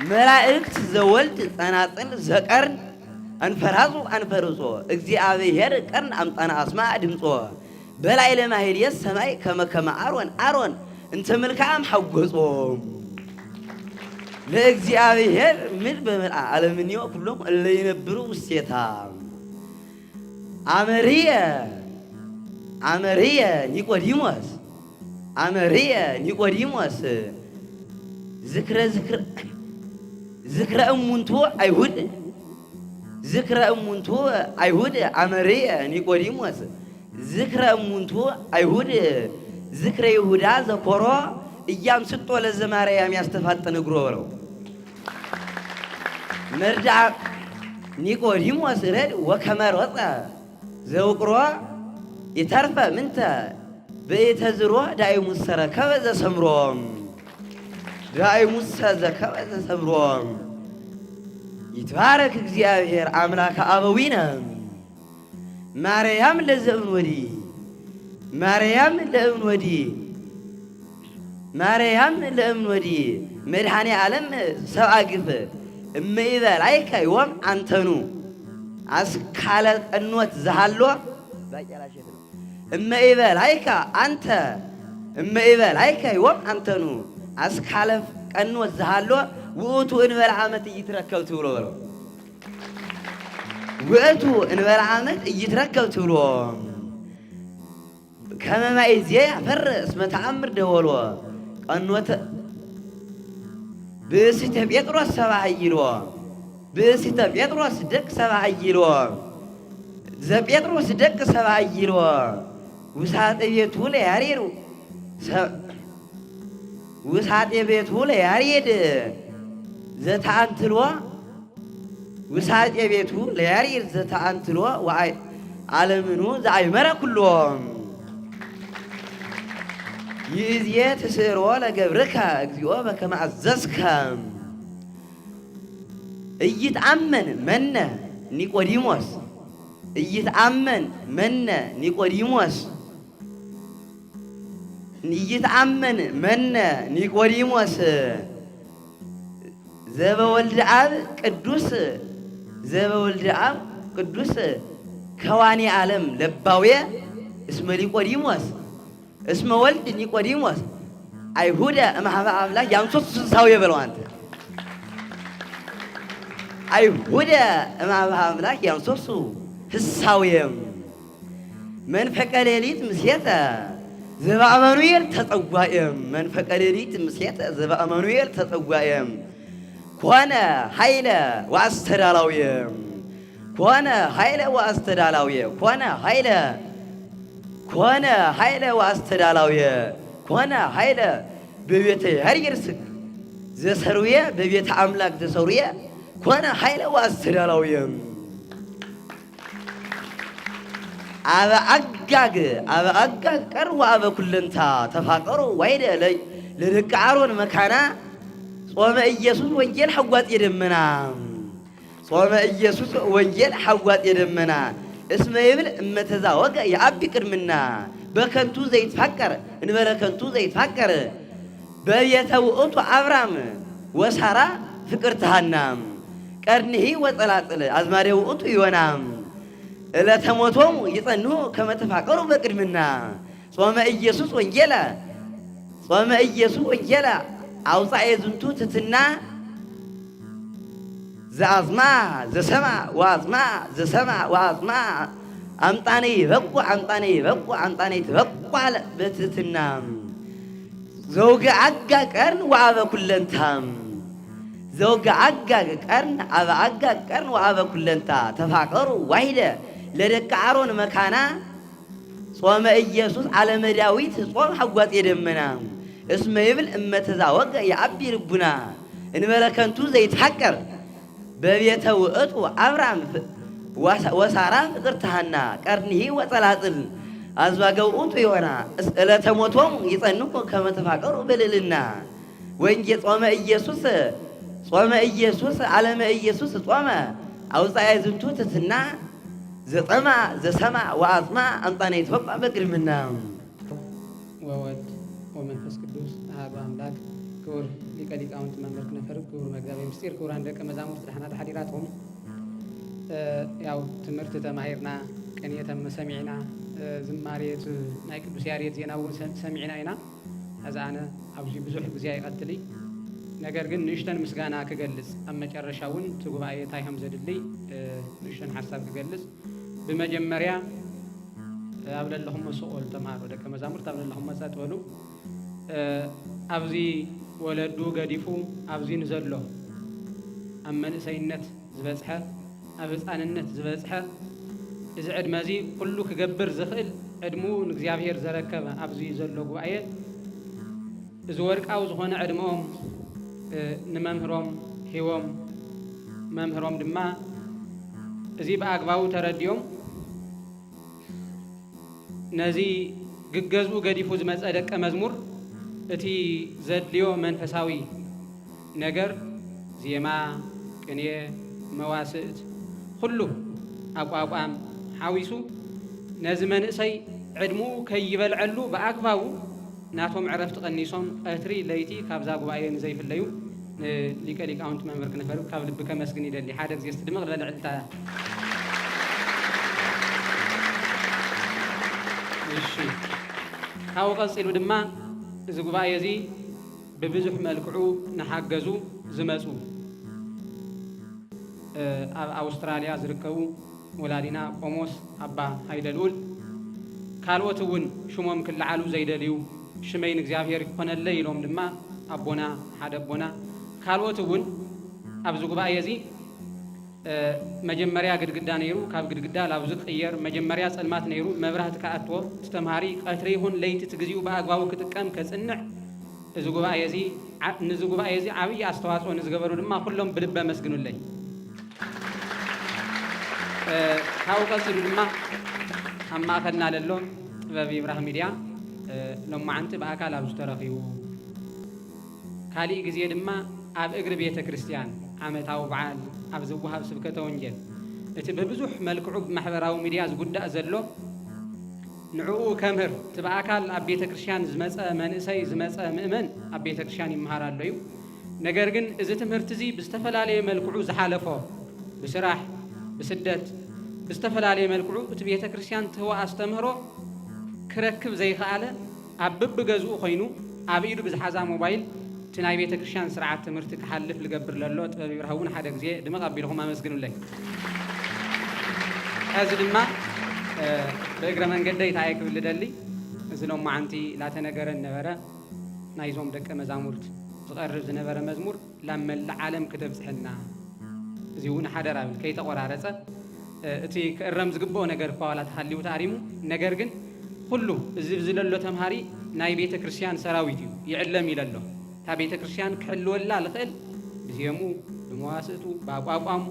መላእክት ዘወልድ ጸናጽል ዘቀርን አንፈራጹ አንፈርጾ እግዚአብሔር ቀርን አምጣነ አስማ ድምጾ በላዕለ ማሕሌየ ሰማይ ከመ አሮን እንተ ምልክዓም ሓጐጾ ለእግዚአብሔር ምድር በመልአ ዓለምንዮ ኩሎም እለ ይነብሩ ውስቴታ አመርየ ኒቆዲሞስ ዝክረ እሙንቱ አይሁድ አመርየ ኒቆዲሞስ ዝክረ እሙንቱ አይሁድ ዝክረ ይሁዳ ዘኮሮ እያምስጦ ለዘማርያም ያስተፋጠን እግሮ በለው መርዳ ኒቆዲሞስ ረድ ወከመሮፀ ዘውቅሮ ይተርፈ ምንተ በየተዝሮ ዳይሙሰ ረከበ ዘሰምሮ ዳይሙሰ ዘከበ ዘሰምሮ ይትባረክ እግዚአብሔር አምላከ አበዊነ ማርያም ለእብን ወዲ መድኃኔ ዓለም ሰብአ ግፍ እመይበላይከ ዮም አንተኑ አስካለ ቀኖት ዘሃሎ እመይበላይከ ዮም አንተኑ አስካለ ቀኖት ዘሃሎ ውእቱ እንበለ ዓመት እይትረከብ ትብሎ በለው ውእቱ እንበለ ዓመት እይትረከብ ትብሎ ከመ ማእዜ ያፈር እስመ ተአምር ደወሎ ቀኖተ ብእሲተ ጴጥሮስ ሰብአ ኢይሎ ብእሲተ ጴጥሮስ ደቅ ሰብአ ኢይሎ ዘጴጥሮስ ደቅ ሰብአ ኢይሎ ውሳጤ ቤቱ ለያሬድ ውሳጤ ቤቱ ለያሬድ ዘተአንትሎ ውሳጤ ቤቱ ለያሬድ ዘተአንትሎ ዓለምኑ ዘአይመረ ኩሎ ይእዜ ትስዕሮ ለገብርከ እግዚኦ በከመ አዘዝከ ኢይትአመን መነ ኒቆዲሞስ ዘበወልደ አብ ቅዱስ ከዋኔ ዓለም ለባውየ እስመ ኒቆዲሞስ እስመ ወልድ ኒቆዲሞስ አይሁደ እምኀበ አምላክ ያምሶስ ስሳው የበለው አንተ አይሁደ እምኀበ አምላክ ያምሶሱ ህሳውየም መንፈቀ ሌሊት ምሴተ ዘበአማኑኤል ተጸዋኤም መንፈቀ ሌሊት ምሴተ ዘበአማኑኤል ተጸዋኤም ኮነ ኃይለ ወአስተዳላውየ ኮነ ኃይለ ወአስተዳላውየ ኮነ ኃይለ ወአስተዳላውየ ኮነ ኃይለ በቤተ ያርየርስክ ዘሰርውየ በቤተ አምላክ ዘሰርውየ ኮነ ኃይለ ወአስተዳላውየ አበ አጋግ ቀር ወአበ ኩለንታ ተፋቀሩ ዋይደ ለደቀ አሮን መካና ጾመ ኢየሱስ ወንጌል ሐዋጥ የደመና ጾመ ኢየሱስ ወንጌል ሐዋጥ የደመና እስመ ይብል እመተዛወገ የአቢ ቅድምና በከንቱ ዘይትፋቀር እንበለ ከንቱ ዘይትፋቀር በቤተ ውእቱ አብራም ወሳራ ፍቅርተ ሐናም ቀርኒሂ ወጸላጽል አዝማደ ውእቱ ዮናም ዕለተ ሞቶሙ ይጸንሑ ከመ ተፋቀሩ በቅድምና ጾመ ኢየሱስ ወንጌላ አውፃኤ ዝንቱ ትትና ዘአዝማ ዘሰማ ወአዝማ አምጣኔ ይበቁ አለ በትትና ዘውገ አጋ ቀርን ወአበ ኩለንታም ዘውገ አጋግ ቀርን አበ አጋግ ቀርን ወአበ ኩለንታ ተፋቀሩ ዋሂደ ለደቀ አሮን መካና ጾመ ኢየሱስ ዓለመ ዳዊት ጾም ሐዋጥ የደመና እስመ ይብል እመተዛወገ የአቢ ልቡና እንበለ ከንቱ ዘይትሐቀር በቤተ ውእቱ አብራም ወሳራ ፍቅርተ ሐና ቀርኒሂ ወጸላጽል አዝባገ ውእቱ ዮና ዕለተ ሞቶሙ ይጸንሑ ከመ ተፋቀሩ በልዕልና ወንጌ ጾመ ኢየሱስ ዓለመ ኢየሱስ ጾመ አውፃኤ ዝንቱ ትትና ዘሰማ ወአዝማ አምጣኔ ይትበቁ በቅድምና ወወልድ ወመንፈስ ቅዱስ አሐዱ አምላክ ክቡር ሊቀ ሊቃውንት መምህር ክነፈር ክቡር መጋቤ ምስጢር ክቡራን ደቀ መዛሙርት ደህና ተሓዲራትኩም ያው ትምህርት ተማሂርና ቅኔ ሰሚዕና ዝማሬት ናይ ቅዱስ ያሬድ ዜና እውን ሰሚዕና ኢና ሕዚ ኣነ ኣብዚ ብዙሕ ግዜ ኣይቀትል ነገር ግን ንእሽተን ምስጋና ክገልጽ ኣብ መጨረሻ እውን እቲ ጉባኤ እንታይ ከም ዘድልይ ንእሽተን ሓሳብ ክገልጽ ብመጀመርያ ኣብ ለለኹም መስቆል ተምሃሮ ደቀ መዛሙርት ኣብ ለለኹም መፀጥ በሉ ኣብዚ ወለዱ ገዲፉ ኣብዚ ንዘሎ ኣብ መንእሰይነት ዝበፅሐ ኣብ ህፃንነት ዝበፅሐ እዚ ዕድመ እዚ ኩሉ ክገብር ዝኽእል ዕድሙ ንእግዚአብሔር ዘረከበ ኣብዚ ዘሎ ጉባኤ እዚ ወርቃዊ ዝኾነ ዕድሞኦም ንመምህሮም ሂቦም መምህሮም ድማ እዚ ብኣግባቡ ተረዲዮም ነዚ ግገዝኡ ገዲፉ ዝመፀ ደቀ መዝሙር እቲ ዘድልዮ መንፈሳዊ ነገር ዜማ ቅኔ መዋስእት ኩሉ ኣቋቋም ሓዊሱ ነዚ መንእሰይ ዕድሙኡ ከይበልዐሉ ብኣግባቡ ናቶም ዕረፍቲ ቀኒሶም ቀትሪ ለይቲ ካብዛ ጉባኤ ንዘይፍለዩ ሊቀ ሊቃውንት መምህር ክነፈር ካብ ልቢ ከመስግን ይደሊ ሓደ ግዜ ስትድምቕ ዝበልዕልታ እሺ ካብኡ ቀፂሉ ድማ እዚ ጉባኤ እዚ ብብዙሕ መልክዑ ንሓገዙ ዝመፁ ኣብ ኣውስትራልያ ዝርከቡ ወላዲና ቆሞስ ኣባ ሃይለልኡል ካልኦት እውን ሽሞም ክለዓሉ ዘይደልዩ ሽመይ ንእግዚአብሔር ይኮነለ ኢሎም ድማ ኣቦና ሓደ ኣቦና ካልኦት እውን ኣብዚ ጉባኤ እዚ መጀመርያ ግድግዳ ነይሩ ካብ ግድግዳ ላብዚ ቅየር መጀመርያ ጸልማት ነይሩ መብራህቲ ከኣትዎ ተተምሃሪ ቀትሪ ይኹን ለይቲ ትግዚኡ ብኣግባቡ ክጥቀም ከጽንዕ እዚ ጉባኤ እዚ ዓብይ ኣስተዋጽኦ ንዝገበሩ ድማ ኩሎም ብልበ መስግኑለይ ካብኡ ቀፂሉ ድማ ኣብ ማእኸልና ለሎ ጥበብ ይብራህ ሚድያ ሎማዓንቲ ብኣካል ኣብ ዝተረኺቡ ካሊእ ግዜ ድማ ኣብ እግሪ ቤተ ክርስቲያን ዓመታዊ በዓል ኣብ ዝወሃብ ስብከተ ወንጌል እቲ ብብዙሕ መልክዑ ብማሕበራዊ ሚድያ ዝጉዳእ ዘሎ ንዕኡ ከምህር እቲ ብኣካል ኣብ ቤተ ክርስቲያን ዝመፀ መንእሰይ ዝመፀ ምእመን ኣብ ቤተ ክርስቲያን ይመሃር ኣሎ እዩ ነገር ግን እዚ ትምህርቲ እዚ ብዝተፈላለየ መልክዑ ዝሓለፎ ብስራሕ ብስደት ብዝተፈላለየ መልክዑ እቲ ቤተ ክርስቲያን ትህቦ ኣስተምህሮ ክረክብ ዘይከኣለ ኣብ በብገዝኡ ኮይኑ ኣብ ኢዱ ብዝሓዛ ሞባይል እቲ ናይ ቤተ ክርስቲያን ስርዓት ትምህርቲ ክሓልፍ ዝገብር ዘሎ ጥበብ ይብራህ እውን ሓደ ግዜ ድምቕ ኣቢልኩም ኣመስግኑለይ እዚ ድማ ብእግረ መንገደይ እንታይ ክብል ደሊ እዝሎም ማዓንቲ ላተነገረ ነበረ ናይዞም ደቀ መዛሙርት ዝቐርብ ዝነበረ መዝሙር ላብ መላእ ዓለም ክተብፅሐልና እዚ እውን ሓደራ ብል ከይተቆራረፀ እቲ ክእረም ዝግብኦ ነገር እኳ ዋላ ተሃልዩ ተኣሪሙ ነገር ግን ኩሉ እዚ ብዝለሎ ተምሃሪ ናይ ቤተ ክርስቲያን ሰራዊት እዩ ይዕለም ኢለሎ እታ ቤተ ክርስቲያን ክሕልወላ ልኽእል ብዜሙ ብመዋስእቱ ብኣቋቋሙ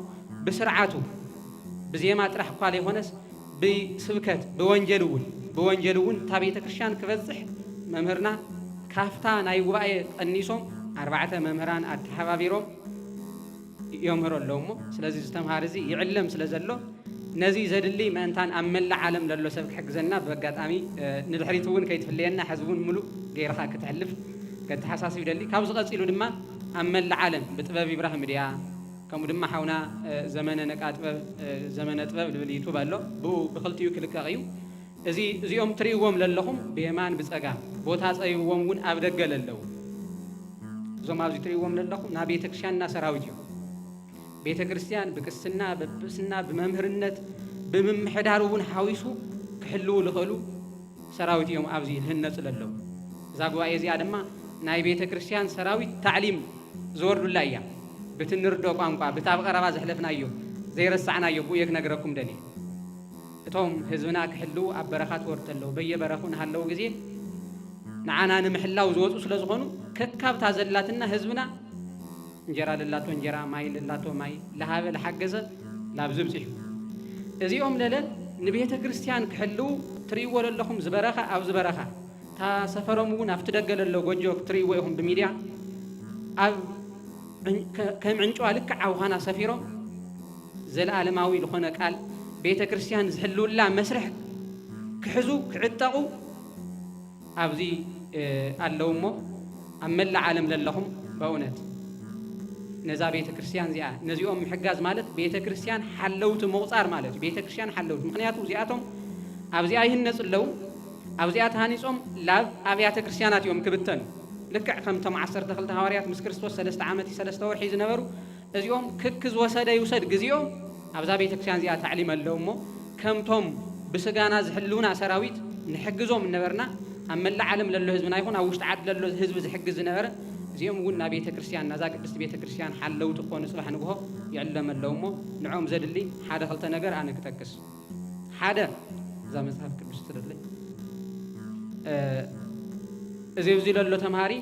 ብስርዓቱ ብዜማ ጥራሕ እኳ ዘይኮነስ ብስብከት ብወንጀል እውን እታ ቤተ ክርስቲያን ክበፅሕ መምህርና ካፍታ ናይ ጉባኤ ቀኒሶም 4 መምህራን ኣተሓባቢሮም يومهر اللهم سلازي استمهار زي يعلم سلازلو نزي زاد اللي ما أنتان أملا عالم للو سبك حق زنا بقات أمي ندحريتون كيت في الليلنا حزبون ملو غير خاك تعلف قد حساسي بدلي كابز قصيلو دما أملا عالم بتباب إبراهيم ديا كم دما حونا زمان نكات زمان تباب اللي توبالو بو بخلتيو كل كغيو زي يوم تريوم للهم بيمان بسقا بوتاس أيوم ون أبدق للو زمان زي تريوم للهم نبيتك شان سراويتيو ቤተ ክርስቲያን በቅስና በጵስና በመምህርነት በመምሕዳሩን ሐዊሱ ክሕልው ልኸሉ ሰራዊት እዮም ኣብዚ ልህነጽ ለለው እዛ ጉባኤ እዚኣ ድማ ናይ ቤተ ክርስቲያን ሰራዊት ታዕሊም ዝወርዱላ እያ ብትንርዶ ቋንቋ ብታብ ቀረባ ዘሕለፍናዮ ዘይረሳዕናዮ ብኡየ ክነግረኩም ደሊ እቶም ህዝብና ክሕልው ኣብ በረኻት ወርተለው በየበረኹ ንሃለው ጊዜ ንዓና ንምሕላው ዝወፁ ስለ ዝኾኑ ከካብታ ዘላትና ህዝብና እንጀራ ለላቶ እንጀራ ማይ ለላቶ ማይ ለሃበ ለሐገዘ ላብዝም ጽሑ እዚኦም ለለ ንቤተ ክርስቲያን ክሕልው ትሪእዎ ለለኹም ዝበረኻ ኣብ ዝበረኻ ታ ሰፈሮምውን ኣብቲ ደገለለው ጎጆ ትሪእዎ ኢኹም ብሚድያ ኣብ ከም ዕንጨዋ ልክዕ ኣውኻና ሰፊሮም ዘለኣለማዊ ዝኾነ ቃል ቤተ ክርስቲያን ዝሕልውላ መስርሕ ክሕዙ ክዕጠቑ ኣብዚ ኣለው እሞ ኣብ መላእ ዓለም ለለኹም በእውነት ነዛ ቤተ ክርስቲያን ዚኣ ነዚኦም ምሕጋዝ ማለት ቤተ ክርስቲያን ሓለውቲ መውፃር ማለት ቤተ ክርስቲያን ሓለውቲ ምክንያቱ እዚኣቶም ኣብዚኣ ይህነፅለው ኣብዚኣ ተሃኒፆም ላብ ኣብያተ ክርስቲያናት እዮም ክብተኑ ልክዕ ከምቶም 12 ሐዋርያት ምስ ክርስቶስ 3 ዓመት 3 ወርሒ ዝነበሩ እዚኦም ክክዝ ወሰደ ይውሰድ ግዚኦም ኣብዛ ቤተ ክርስቲያን ዚኣ ታዕሊም ኣለው እሞ ከምቶም ብስጋና ዝሕልውና ሰራዊት ንሕግዞም ነበርና ኣብ መላእ ዓለም ለሎ ህዝብና ይኹን ኣብ ውሽጢ ዓዲ ለሎ ህዝቢ ዝሕግዝ ዝነበረ እዚኦም እውን ናብ ቤተ ክርስቲያን ናዛ ቅድስት ቤተ ክርስቲያን ሓለው ትኾኑ ጽባሕ ንግሆ ይዕለም ኣለው እሞ ንዖም ዘድሊ ሓደ ክልተ ነገር ኣነ ክጠቅስ ሓደ እዛ መጽሓፍ ቅዱስ ትደለይ እዚ ኣብዚ ለሎ ተምሃሪ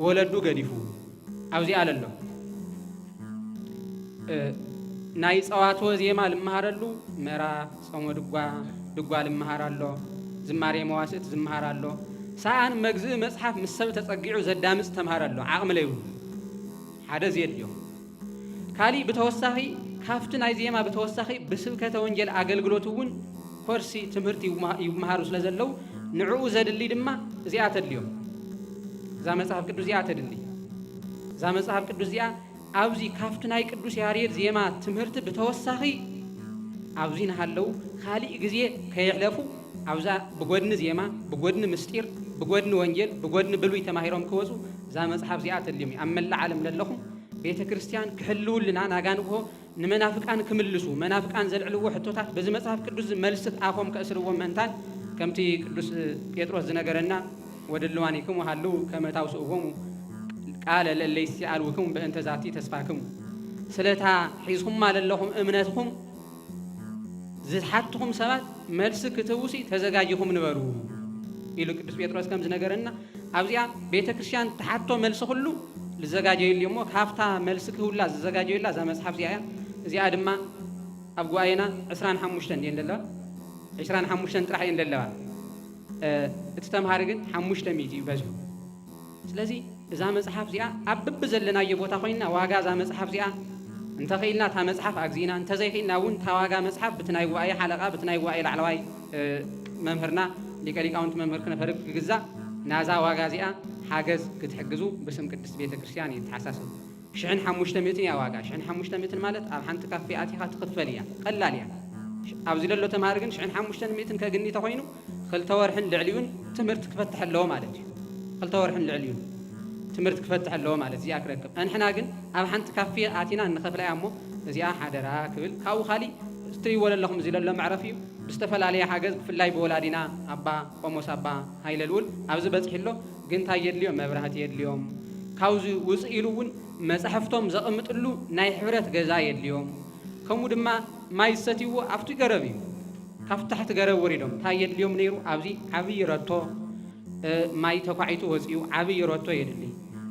ወለዱ ገዲፉ ኣብዚ ኣለሎ ናይ ጸዋቶ ዜማ ልመሃረሉ ምዕራፍ ጾመ ድጓ ልመሃራሎ ዝማሬ መዋስእት ዝመሃራሎ ساعن مجزء مصحف مسبب تسقيعو زدامس تمهرلو عقم ليو حدا زيد اليوم كالي بتوسخي كافتن اي زيما بتوسخي بسبكه وانجل اغلغلوتون كورسي تمهرتي يمهارو سلازلو نعو زدلي دما زيات اليوم ذا مصحف قدوس زيات الدلي ذا مصحف قدوس زيا ابزي كافتن اي قدوس ياريد زيما تمهرت بتوسخي ابزين هالو خالي غزي كيحلفو أوزا بقودن زيما بقودن مستير بقودن وانجيل بقودن بلوي تماهيرهم كوزو زي مصحف زيات اليومي أما العالم للهم بيت كريستيان كحلول لنا ناقانوه نمنافق أن كملسو منافق أن زلعلوه حتوتا بزي مصحف كدوز ملست آخوهم كأسروهم منتان كمتي كدوز بيتروس زنقرنا ودلوانيكم وحلو كما تاوسؤهم قال للي استيعالوكم بأنت ذاتي تسفاكم سلتها حيزهم ما للهم امنتهم زحتهم سبات መልስ ክትውሲ ተዘጋጅኹም ንበሩ ኢሉ ቅዱስ ጴጥሮስ ከም ዝነገረና ኣብዚያ ቤተክርስቲያን ተሓቶ መልስ ሁሉ ልዘጋጀይልሞ ካፍታ መልስ ክሁላ ዝዘጋጀይላ ዛ መጽሐፍ እዚኣ ድማ ኣብ ጉባኤና 25 እንደለዋ 25 ጥራሕ እንደለዋ እቲ ተምሃሪ ግን 500 እዩ በዚሁ ስለዚ እዛ መጽሐፍ እዚኣ ኣብብ ዘለናየ ቦታ ኮይና ዋጋ ዛ መጽሐፍ እዚኣ انت خيلنا تا مصحف اغزينا انت زي خيلنا ون تواغا مصحف بتناي واي حلقه بتناي واي العلواي ممهرنا ليقاونت ممهر كنا فرق غزا نازا واغا زيا حاجز كتحجزو باسم قدس بيت كريستيان يتحسسوا شحن 500 يا واغا شحن 500 ማለት ኣብ ሓንቲ ካፌኣት ኢኻ ትኽፈል እያ ቀላል እያ ኣብዚ ለሎ ተማሃር ግን شحن 500 ከግኒ ተኮይኑ ክልተ ወርሕን ልዕሊውን ትምህርት ክፈትሕ ኣለዎ ማለት እዩ ክልተ ወርሕን ልዕሊውን ትምህርት ክፈትሕ ኣለዎ ማለት እዚኣ ክረክብ እንሕና ግን ኣብ ሓንቲ ካፌ ኣቲና ንኸፍላ እሞ እዚኣ ሓደራ ክብል ካብኡ ኻሊ استريوا لهم زي لهم معرفيو بستفل عليه حاجز بفلاي بولادنا أبا قموس أبا هاي للول أبز بس حلو جنت هاي اليوم مبرهات اليوم كاوزي وسئلون مسحفتهم زقمت له ناي حبرت جزاي اليوم كمود ما يستيو أفتو جربي كفتحت جرب وريدهم هاي اليوم نيرو أبزي عبي رتو ما يتقعيتو وسئو عبي رتو يدلي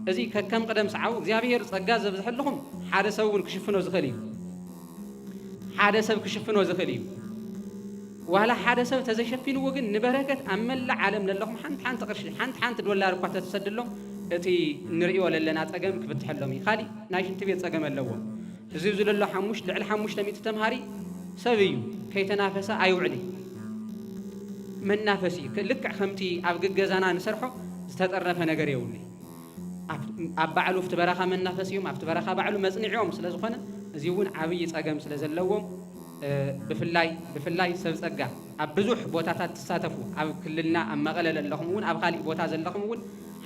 أزي كم قدم سعو زيابير صجاز بزحلهم حادثة ونكشفنا زخليو حادثة بكشفنا زخليو وهلا حادثة تزشفين وجن نبركت أمل عالم لهم حنت قرش حنت ولا ركعت تسد لهم أتي نري ولا لنا تجمع كبت حلمي خالي نايشين تبي تجمع اللوم زيزول الله حموش لعل حموش لم يتتمهاري سبيو كي تنافس أيوعلي من نافسي لك خمتي أبقى جزانا نسرحه استطرنا فنجر يومي أبعلو افتبرخا من نفسيهم افتبرخا بعلو مزنعهم سلازخنا زيون عبي تساقم سلازلوهم بفلاي سبسقا أبزوح بوتاتات تساتفو أب كلنا أما غلل اللهمون أب خالي بوتا زلهمون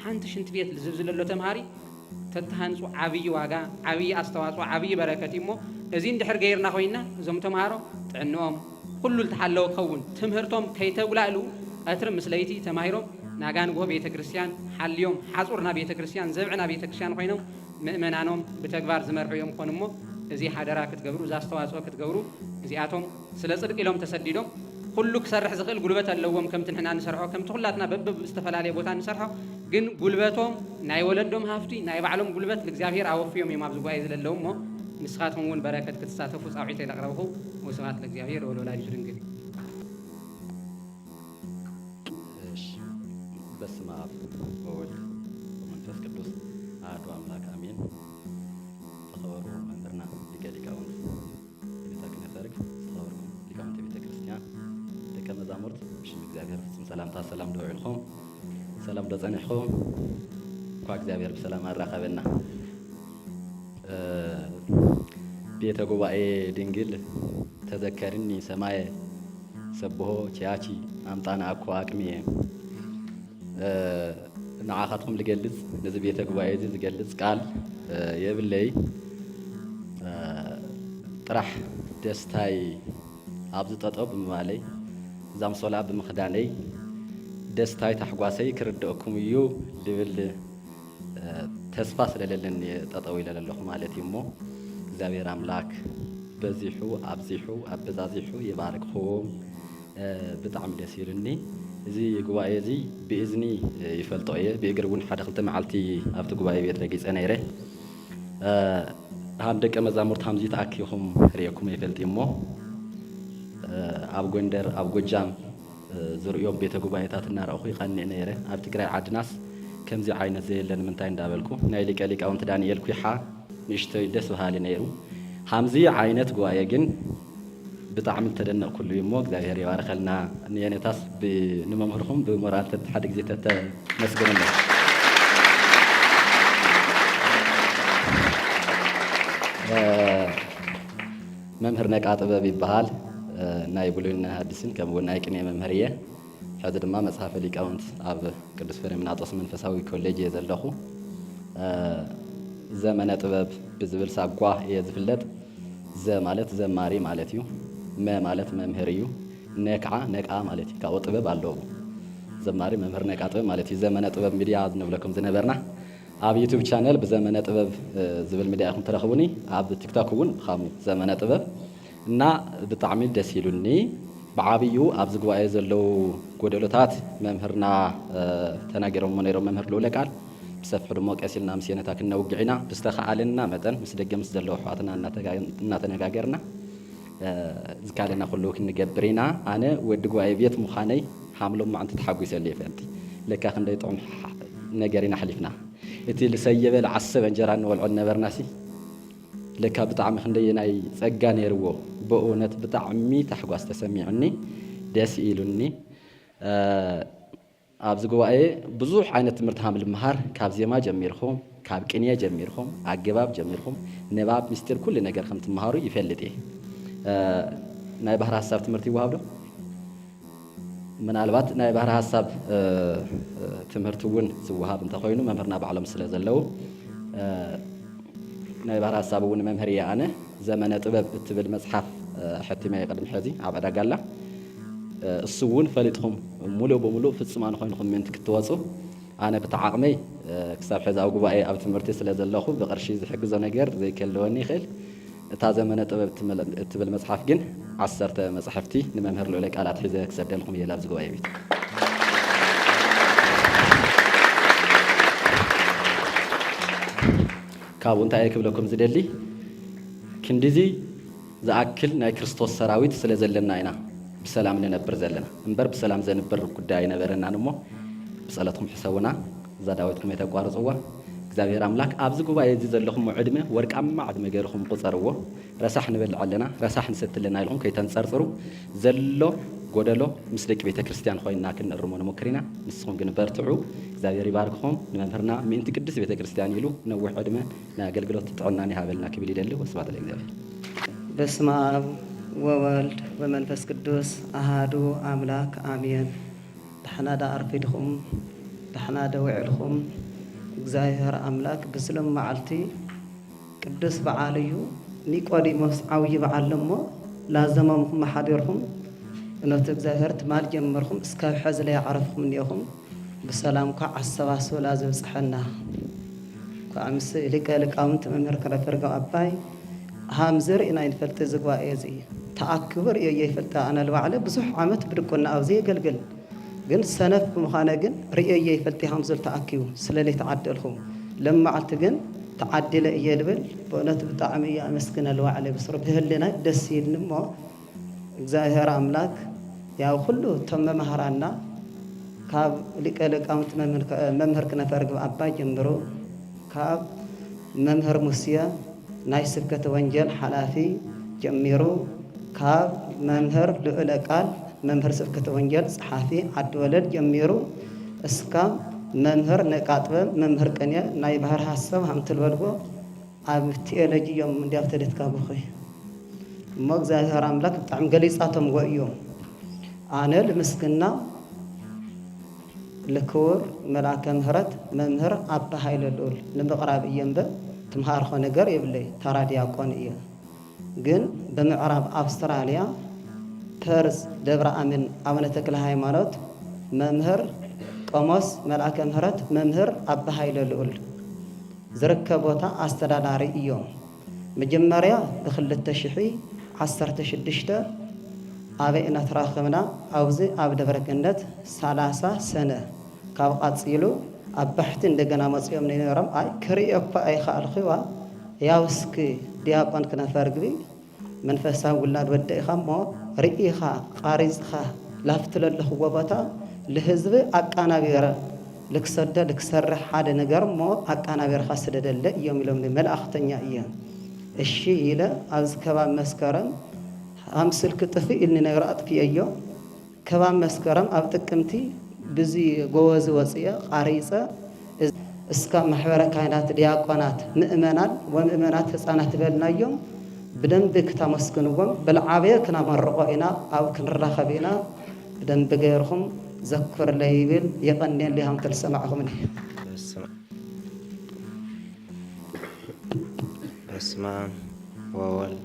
حانتش انت بيت الزبزل اللو تمهاري تتهانسو عبي واقا عبي أستواسو عبي بركتي مو زين دحر غيرنا خوينا زم تمهارو تعنوهم كل التحلو كون تمهرتهم كي تولالو أترم مسليتي تمهيرهم ناقان قوة بيت كريستيان حاليوم حاصورنا بيت كريستيان زبعنا بيت كريستيان خوينهم مؤمنانهم بتكبار زمرعيهم خونمو زي حدرا كتقبرو زاستواسو كتقبرو زي آتهم سلسلق إلهم تسديدهم كلك سرح زغل قلبة اللوم كم تنحنا نسرحو كم تخلاتنا بب استفال عليه بوتان نسرحو جن قلبتهم ناي ولدهم هافتي ناي بعلم قلبت لكزافير عوفيهم يما بزقوا عايز اللوم مو نسخاتهم ون بركة كتساتفو صاوعيتي لقربوه وسمات لكزافير ولا يجرن قلي በስመ አብ ወወልድ ወመንፈስ ቅዱስ አሐዱ አምላክ አሜን። ተኸበሩ መምህርና ሊቀ ሊቃውንት የቤተ ክህነት ሰርግ ተኸበሩ ሊቃውንት የቤተ ክርስቲያን ደቀ መዛሙርት ብሽም እግዚአብሔር ፍጹም ሰላምታ ሰላም ደውዒልኩም ሰላም ደጸኒሕኩም እኳ እግዚአብሔር ብሰላም አራኸበና ቤተ ጉባኤ ድንግል ተዘከርኒ ሰማየ ሰብሖ ቺያቺ አምጣና አኳ አቅሜ ንዓኻትኩም ልገልጽ ነዚ ቤተ ጉባኤ እዚ ዝገልጽ ቃል የብለይ ጥራሕ ደስታይ ኣብ ዝጠጠው ብምባለይ ዛምሶላ ብምኽዳነይ ደስታይ ታሕጓሰይ ክርድአኩም እዩ ልብል ተስፋ ስለሌለን ጠጠው ኢለ ኣለኹ ማለት እዩ እሞ እግዚአብሔር አምላክ በዚሑ ኣብዚሑ ኣበዛዚሑ ይባርክኹም ብጣዕሚ ደስ ይብልኒ እዚ ጉባኤ እዚ ብእዝኒ ይፈልጦ እየ ብእግር እውን ሓደ ክልተ መዓልቲ ኣብቲ ጉባኤ ቤት ረጊፀ ነይረ ሃም ደቀ መዛሙርት ሃምዚ ተኣኪኹም ርአኩም ይፈልጥ እሞ ኣብ ጎንደር ኣብ ጎጃም ዝርኦም ቤተ ጉባኤታት እናረእኹ ይቐኒዕ ነይረ ኣብ ትግራይ ዓድናስ ከምዚ ዓይነት ዘየለን ምንታይ እንዳበልኩ ናይ ሊቀ ሊቃውንቲ ዳንኤል ኩሓ ንእሽተይ ደስ በሃሊ ነይሩ ሃምዚ ዓይነት ጉባኤ ግን ብጣዕሚ ተደነቕ ኩሉ እሞ እግዚአብሔር ይባርከልና ንየነታስ ንመምህርኩም ብሞራል ሓደ ግዜ ተመስገነና መምህር ነቃ ጥበብ ይበሃል ናይ ብሉይን ሐዲስን ከምኡውን ናይ ቅኔ መምህር እየ ሕዚ ድማ መጽሓፈ ሊቃውንት ኣብ ቅዱስ ፍሬምናጦስ መንፈሳዊ ኮሌጅ እየ ዘለኹ ዘመነ ጥበብ ብዝብል ሳጓ እየ ዝፍለጥ ዘ ማለት ዘማሪ ማለት እዩ መ ማለት መምህር እዩ ነቃ ነቃ ማለት እዩ ካብኡ ጥበብ ኣለዎ ዘማሪ መምህር ነቃ ጥበብ ማለት እዩ ዘመነ ጥበብ ሚድያ ዝንብለኩም ዝነበርና ኣብ ዩቱብ ቻነል ብዘመነ ጥበብ ዝብል ሚድያ ኢኹም ትረኽቡኒ ኣብ ቲክቶክ እውን ብኸምኡ ዘመነ ጥበብ እና ብጣዕሚ ደስ ይሉኒ ብዓብዩ ኣብዚ ጉባኤ ዘለው ጎደሎታት መምህርና ተናገሮሞ ነይሮም መምህር ልኡለ ቃል ብሰፊሑ ድሞ ቀሲልና ምስ የነታ ክነውግዕ ኢና ብዝተኸኣለና መጠን ምስ ደገ ምስ ዘለዎ ኣሕዋትና እናተነጋገርና ዝካለና ኩሉ ክንገብር ኢና ኣነ ወዲ ጉባኤ ቤት ምዃነይ ሓምሎም ማዓንቲ ተሓጒሰለ ይፈልጢ ለካ ክንደይ ጥዑም ነገር ኢና ሓሊፍና እቲ ልሰየበ ዝዓሰበ እንጀራ ንበልዖ ነበርናሲ ለካ ብጣዕሚ ክንደይ ናይ ፀጋ ነይርዎ ብእውነት ብጣዕሚ ታሕጓስ ተሰሚዑኒ ደስ ኢሉኒ ኣብዚ ጉባኤ ብዙሕ ዓይነት ትምህርቲ ሃም ልምሃር ካብ ዜማ ጀሚርኹም ካብ ቅኔ ጀሚርኹም ኣገባብ ጀሚርኹም ንባብ ምስጢር ኩሉ ነገር ከም ትመሃሩ ይፈልጥ እየ ናይ ባህር ሀሳብ ትምህርቲ ይወሃብ ዶ ምናልባት ናይ ባህር ሀሳብ ትምህርቲ እውን ዝወሃብ እንተኮይኑ መምህርና ባዕሎም ስለ ዘለው ናይ ባህር ሀሳብ እውን መምህር እየ ኣነ ዘመነ ጥበብ እትብል መፅሓፍ حتى ما يقدم حزي عبدا قال له السوون فلتهم ملو بملو في السمان خينكم من تكتواصوا أنا بتعاقمي كسب حزا أو جبائي أو تمرتي سلازل الله خو بقرشي زي حق زناجر زي كلوني خيل تازه من تبل مصحف جن عصرت مصحفتي نمهر له لك على حزا كسب لكم يلابس جبائي بيت كابون تايك بلكم زدلي كندزي زأكل نا كريستوس سراويت سلازلنا هنا بسلام ننبر زلنا نبر بسلام زنبر قداي نبرنا نمو بسألتهم حسونا زاداوتكم يتقارصوا እግዚአብሔር አምላክ ኣብዚ ጉባኤ እዚ ዘለኹም ዕድመ ወርቃማ ዕድመ ገይርኹም ቁፀርዎ ረሳሕ ንብል ኣለና ረሳሕ ንሰትልና ኢልኩም ከይተንፀርፅሩ ዘሎ ጎደሎ ምስ ደቂ ቤተ ክርስቲያን ኮይና ክንርሞ ንሞክሪና ንስኹም ግን በርትዑ እግዚአብሔር ይባርክኹም ንመምህርና ምእንቲ ቅዱስ ቤተ ክርስቲያን ኢሉ ነዊሕ ዕድመ ንኣገልግሎት ጥዕናን ይሃበልና ክብል ይደሊ ወስብሐት ለእግዚአብሔር በስመ አብ ወወልድ ወመንፈስ ቅዱስ አሃዱ አምላክ አሜን ደሕና ዳ አርፊድኹም ደሕና ዳ ውዕልኹም እግዚአብሔር አምላክ በስለም መዓልቲ ቅዱስ በዓልዩ ኒቆዲሞስ ዓውይ በዓል እሞ ላዘመምኩም ማሓዲርኩም እነቱ እግዚአብሔር ትማል ጀመርኩም እስካብ ሕዚ ላይ ዓረፍኩም እኒአኹም ብሰላም ኳ ዓሰባስቦ ላዘብፅሐና ኳምስ ሊቀ ሊቃውንት መምህር ከረፈርጋው አባይ ሃምዝር ኢና ይፈልጥ ዝግባኤ እዚ ተኣክብር የይፈልጣ ኣነ ልባዕለ ብዙሕ ዓመት ብድቁና ኣብዚ የገልግል ግን ሰነፍ ብምዃነ ግን ርእየ ይፈልጥ ሃምዝል ተኣኪቡ ስለለይ ተዓደልኩም ለማዓልቲ ግን ተዓድለ እየ ልብል በእውነት ብጣዕሚ እየ ኣመስግነ ልባዕለ ብስሩ ብህልና ደስ ይብል እሞ እግዚአብሔር አምላክ ያው ሁሉ እቶም መምህራና ካብ ሊቀ ሊቃውንት መምህር ክነፈርግብ አባይ ጀምሮ ካብ መምህር ሙስየ ናይ ስብከተ ወንጌል ሓላፊ ጀሚሩ ካብ መምህር ልዑለ ቃል መምህር ስብከተ ወንጌል ጸሓፊ ዓዲ ወለድ ጀሚሩ እስካ መምህር ነቃጥበብ መምህር ቅኔ ናይ ባህር ሀሳብ ሃምትልበልጎ ኣብ ቲኦሎጂ እዮም እንዲያው ተደትካብኹ እሞ እግዚአብሔር አምላክ ብጣዕሚ ገሊፃቶም ጎእዮም ኣነ ልምስግና ልክቡር መልአከ ምህረት መምህር ኣባ ሃይለ ልዑል ንምቕራብ እየ እምበር ትምሃርኾ ነገር የብለይ ተራ ዲያቆን እየ ግን ብምዕራብ ኣውስትራልያ ፐርዝ ደብረ አሚን አቡነ ተክለ ሃይማኖት መምህር ቆሞስ መልአከ ምህረት መምህር ኣባ ሃይለ ልዑል ዝርከብ ቦታ ኣስተዳዳሪ እዮም መጀመርያ ብ2016 ኣበይና ተራኸብና ኣብዚ ኣብ ደብረ ገነት 30 ሰነ ካብ ቃፂሉ ኣብ ባሕቲ እንደገና መፅኦም ነይሮም ኣይ ክሪኦ እኳ ኣይከኣልኽዋ ያውስኪ ዲያቆን ክነፈርግቢ መንፈሳዊ ውላድ ወደኢኻ እሞ ርኢኻ ቃሪፅኻ ላፍትለለኽዎ ቦታ ለህዝቢ ኣቃናቢረ ልክሰደ ልክሰርሕ ሓደ ነገር እሞ ኣቃናቢርካ ስደደለ እዮም ኢሎም መልእኽተኛ እየ እሺ ኢለ ኣብዚ ከባቢ መስከረም ኣብ ስልክ ጥፊ ኢልኒ ነገር ኣጥፊአዮ ከባቢ መስከረም ኣብ ጥቅምቲ ብዚ ጎወዝ ወፅየ ቃሪፀ እስካ ማሕበረ ካህናት ዲያቆናት ምእመናን ወምእመናት ህፃናት በልናዮም بدنب كتامسكنوهم بالعابية كنا مرقوا إنا أو كنرخب إنا بدنب غيرهم ذكر ليبل يقنن لهم تلسمعهم منه بسمع وولد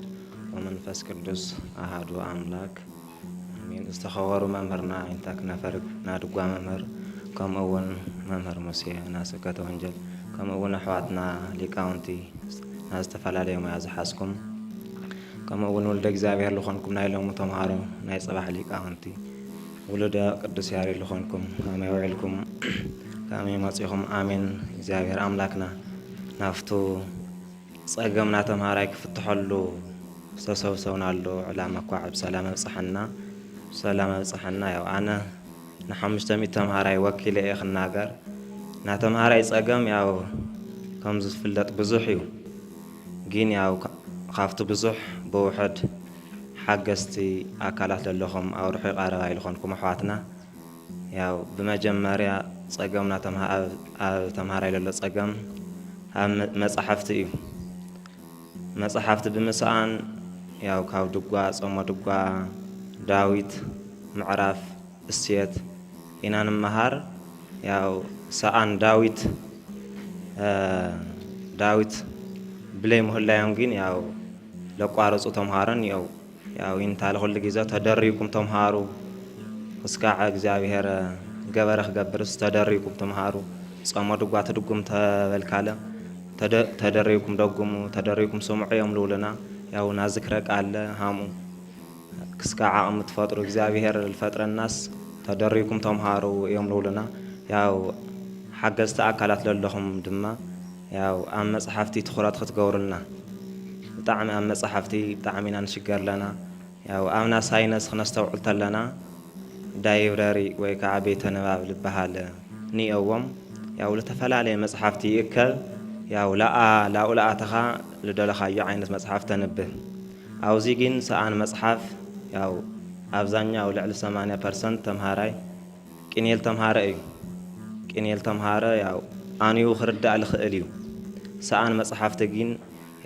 ومنفس قدوس أحد أملاك من استخواروا ممهرنا إنتاك نفرق نادقوا ممهر كم أول ممهر مسيح ناس كتوانجل كم أول نحواتنا لكاونتي ناس تفعل عليهم يا زحاسكم كما أقول ولد እግዚአብሔር لخونكم نايلهم تمهارو ناي صباح ሊቃውንቲ ولد ቅዱስ ያሬድ لخونكم كما يوعلكم كما يمصيكم آمين እግዚአብሔር أملاكنا نافتو صقمنا تمهاراي كفتحلو سوسونالو علامة كعب سلام بصحنا سلام بصحنا يا أنا نحمشتمي تمهاراي وكيل إخنا غير نا تمهاراي صقم ياو كم زفلت بزحيو جين ياو خافت بزح بوحد حقستي أكلات لهم أو روحي قاربا لخونكم أحواتنا ياو بمجمريا صقمنا تمهاري للو صقم مصحفتي بمسان ياو كاو دقوا صوم دقوا داويت معرف السيت إنان مهار ياو سان داويت بلاي مهلا يمكن ياو لو قارص تمهارن ياو ያው ይንታል ሁሉ ጊዜ ተደሪኩም ተምሃሩ እስካዕ እግዚአብሔር ገበረ ክገብርስ ተደሪኩም ተምሃሩ ጾሞ ድጓ ትድጉም ተበልካለ ተደሪኩም ደጉሙ ተደሪኩም ስምዑ የምሉልና ያው ናዝክረ ቃለ ሃሙ እስካዕ ዓቕሚ ትፈጥሩ እግዚአብሔር ልፈጥረናስ ተደሪኩም ተምሃሩ የምሉልና ያው ሓገዝቲ ኣካላት ለለኹም ድማ ያው ኣብ መጽሓፍቲ ትኹረት ክትገብሩልና ብጣዕሚ ኣብ መጽሓፍቲ ብጣዕሚ ኢና ንሽገር ለና ያው ኣብና ሳይነስ ክነስተውዕል ተለና ላይብረሪ ወይ ከዓ ቤተ ንባብ ዝበሃል እኒአዎም ያው ዝተፈላለየ መጽሓፍቲ ይእከብ ያው ላኡ ለኣተኻ ልደለኻዮ ዓይነት መጽሓፍ ተንብብ ኣብዚ ግን ሰኣን መጽሓፍ ያው ኣብዛኛው ልዕሊ 80% ተምሃራይ ቅኔል ተምሃረ እዩ ቅኔል ተምሃረ ያው ኣንዩ ክርዳእ ልኽእል እዩ ሰኣን መጽሓፍቲ ግን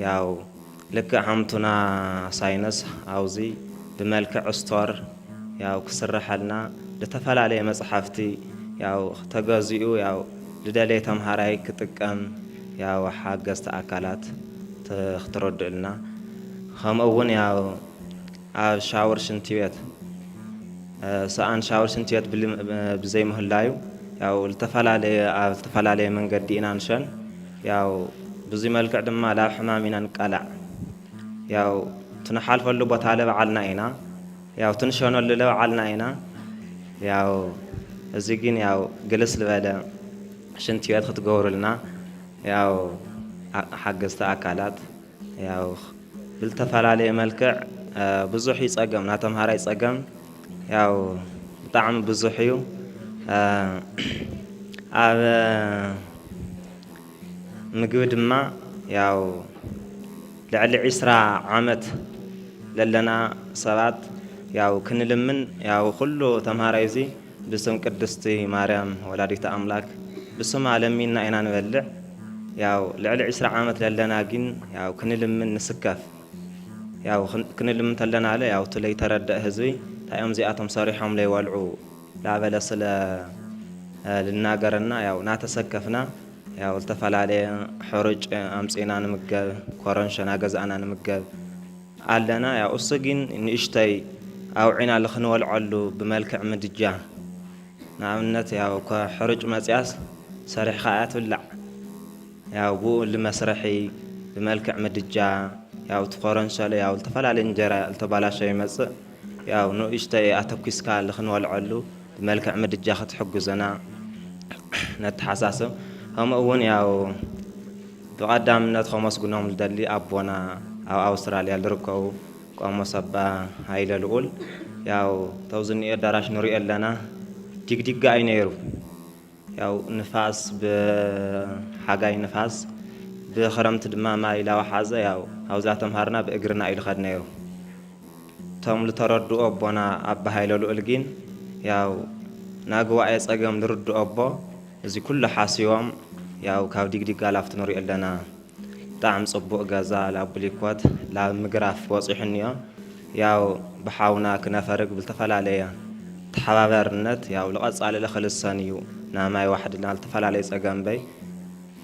ያው ልክዕ ሓምቱና ሳይነስ ኣብዚ ብመልክዕ ስቶር ያው ክስረሐልና ዝተፈላለየ መጽሓፍቲ ያው ተገዚኡ ያው ልደለየ ተምሃራይ ክጥቀም ያው ሓገዝቲ ኣካላት ክትረድኡልና ከምኡውን ያው ኣብ ሻወር ሽንቲ ቤት ሰኣን ሻወር ሽንቲ ቤት ብዘይምህላዩ ያው ዝተፈላለዩ መንገዲ ኢና ንሸን ያው ብዙይ መልክዕ ድማ ላብ ሕማም ኢና ንቃላዕ ያው ትንሓልፈሉ ቦታ ለበዓልና ኢና ያው ትንሸነሉ ለበዓልና ኢና ያው እዚ ግን ያው ግልስ ዝበለ ሽንቲ ቤት ክትገብሩልና ያው ሓገዝቲ ኣካላት ያው ብዝተፈላለየ መልክዕ ብዙሕ ይፀገም ናተምሃራይ ፀገም ያው ብጣዕሚ ብዙሕ እዩ ኣብ ምግቢ ድማ ያው ልዕሊ 20 ዓመት ለለና ሰባት ያው ክንልምን ያው ኩሉ ተምሃራይ እዚ ብስም ቅድስቲ ማርያም ወላዲተ ኣምላክ ብስማ ለሚና ኢና ንበልዕ ያው ልዕሊ 20 ዓመት ለለና ግን ያው ክንልምን ንስከፍ ያው ክንልምን ተለና ለ ያው ትለይ ተረድእ ህዝቢ ታዮም ዚኣቶም ሰሪሖም ለይወልዑ ላበለ ስለ ልናገርና ያው ናተሰከፍና ያው ዝተፈላለየ ሕሩጭ ኣምፂና ንምገብ ኮረንሸና ገዛእና ንምገብ ኣለና ያው እሱ ግን ንእሽተይ ኣውዒና ልኽንወልዐሉ ብመልክዕ ምድጃ ንኣብነት ያው ሕሩጭ መፅያስ ሰሪሕካ እያ ትብላዕ ያው ብኡ ልመስርሒ ብመልክዕ ምድጃ ያው ትኮረንሸለ ያው ዝተፈላለየ እንጀራ ዝተባላሸ ይመፅእ ያው ንእሽተይ ኣተኲስካ ልኽንወልዐሉ ብመልክዕ ምድጃ ክትሕግዘና ነተሓሳስብ ከምኡውን ያው ብቐዳምነት ከመስግኖም ልደሊ ኣቦና ኣብ ኣውስትራልያ ዝርከቡ ቆሞስ ኣባ ሃይለ ልኡል ያው ተውዝኒኦ ኣዳራሽ ንሪኦ ኣለና ዲግዲጋ እዩ ነይሩ ያው ንፋስ ብሓጋይ ንፋስ ብክረምቲ ድማ ማይ ላወሓዘ ያው ኣብዛ ተምሃርና ብእግርና እዩ ልኸድ ነይሩ እቶም ልተረድኡ ኣቦና ኣባ ሃይለ ልኡል ግን ያው ናግዋኤ ፀገም ዝርድኡ ኣቦ እዚ ኩሉ ሓሲቦም ያው ካብ ዲግዲጋ ላፍቲ ንሪኦ ኣለና ብጣዕሚ ፅቡቕ ገዛ ላብ ብሊኮት ላብ ምግራፍ ወፂሑ እኒኦ ያው ብሓውና ክነፈርግ ብዝተፈላለየ ተሓባበርነት ያው ልቐፃሊ ክልሰን እዩ ናማይ ዋሕድና ዝተፈላለዩ ፀገም በይ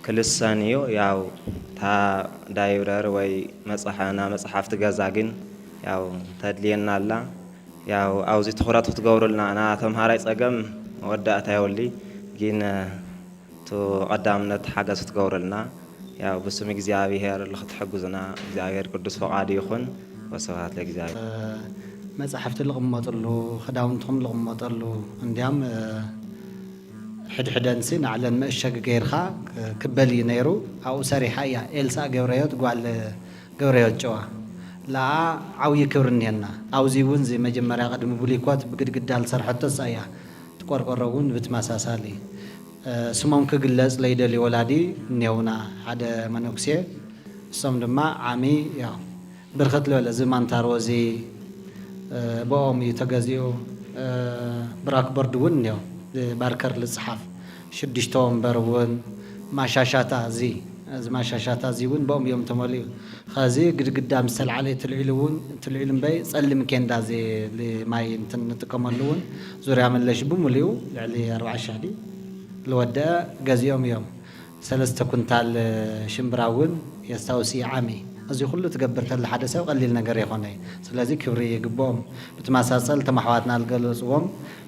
ክልሰን እዩ ያው ታ ዳይብረር ወይ መፅሓና መፅሓፍቲ ገዛ ግን ያው ተድልየና ኣላ ያው ኣብዚ ትኹረት ክትገብሩልና ና ተምሃራይ ፀገም መወዳእታ የወሊ ግን ቱ ቀዳምነት ሓገዝ ክትገብሩልና ያው ብስም እግዚኣብሔር ልክትሕግዙና እግዚኣብሔር ቅዱስ ፈቃዱ ይኹን ወስብሐት ለእግዚኣብሔር መጽሓፍቲ ልቕመጠሉ ክዳውንትኩም ልቕመጠሉ እንዲያም ሕድሕደንሲ ንዕለን መእሸግ ገይርካ ክበል እዩ ነይሩ ኣብኡ ሰሪሓ እያ ኤልሳ ገብረዮት ጓል ገብረዮት ጨዋ ለኣ ዓብዪ ክብሪ እኒአና ኣብዚ እውን እዚ መጀመርያ ቅድሚ ብሊኮት ብግድግዳ ዝሰርሐቶስ እያ ትቆርቆሮ እውን ብትመሳሳሊ ስሞም ክግለጽ ለይደልዩ ወላዲ እኒአውና ሓደ መነኩሴ እሶም ድማ ዓሚ ያው ብርክት ዝበለ ዝማንታሮ እዚ ብኦም እዩ ተገዚኡ ብራክቦርድ እውን እኒኦ ባርከር ልፅሓፍ 6 ወንበር እውን ማሻሻታ እዚ ማሻሻታ እዚ እውን ብኦም እዮም ተመሊኡ ከዚ ግድግዳ ምስ ተልዓለ ትልዒሉ እምበይ ፀሊም ኬንዳ እዚ ማይ እንትን ንጥቀመሉ እውን ዙርያ መለሽ ብምልኡ ልዕሊ 40,000 ልወደአ ገዚኦም እዮም 3 ኩንታል ሽምብራ እውን የስታውሲ ዓሚ أزي كله تقبر تل حدثه وقليل نجار يخوني سلازي كبري يجبهم بتماسل تمحواتنا الجلوسهم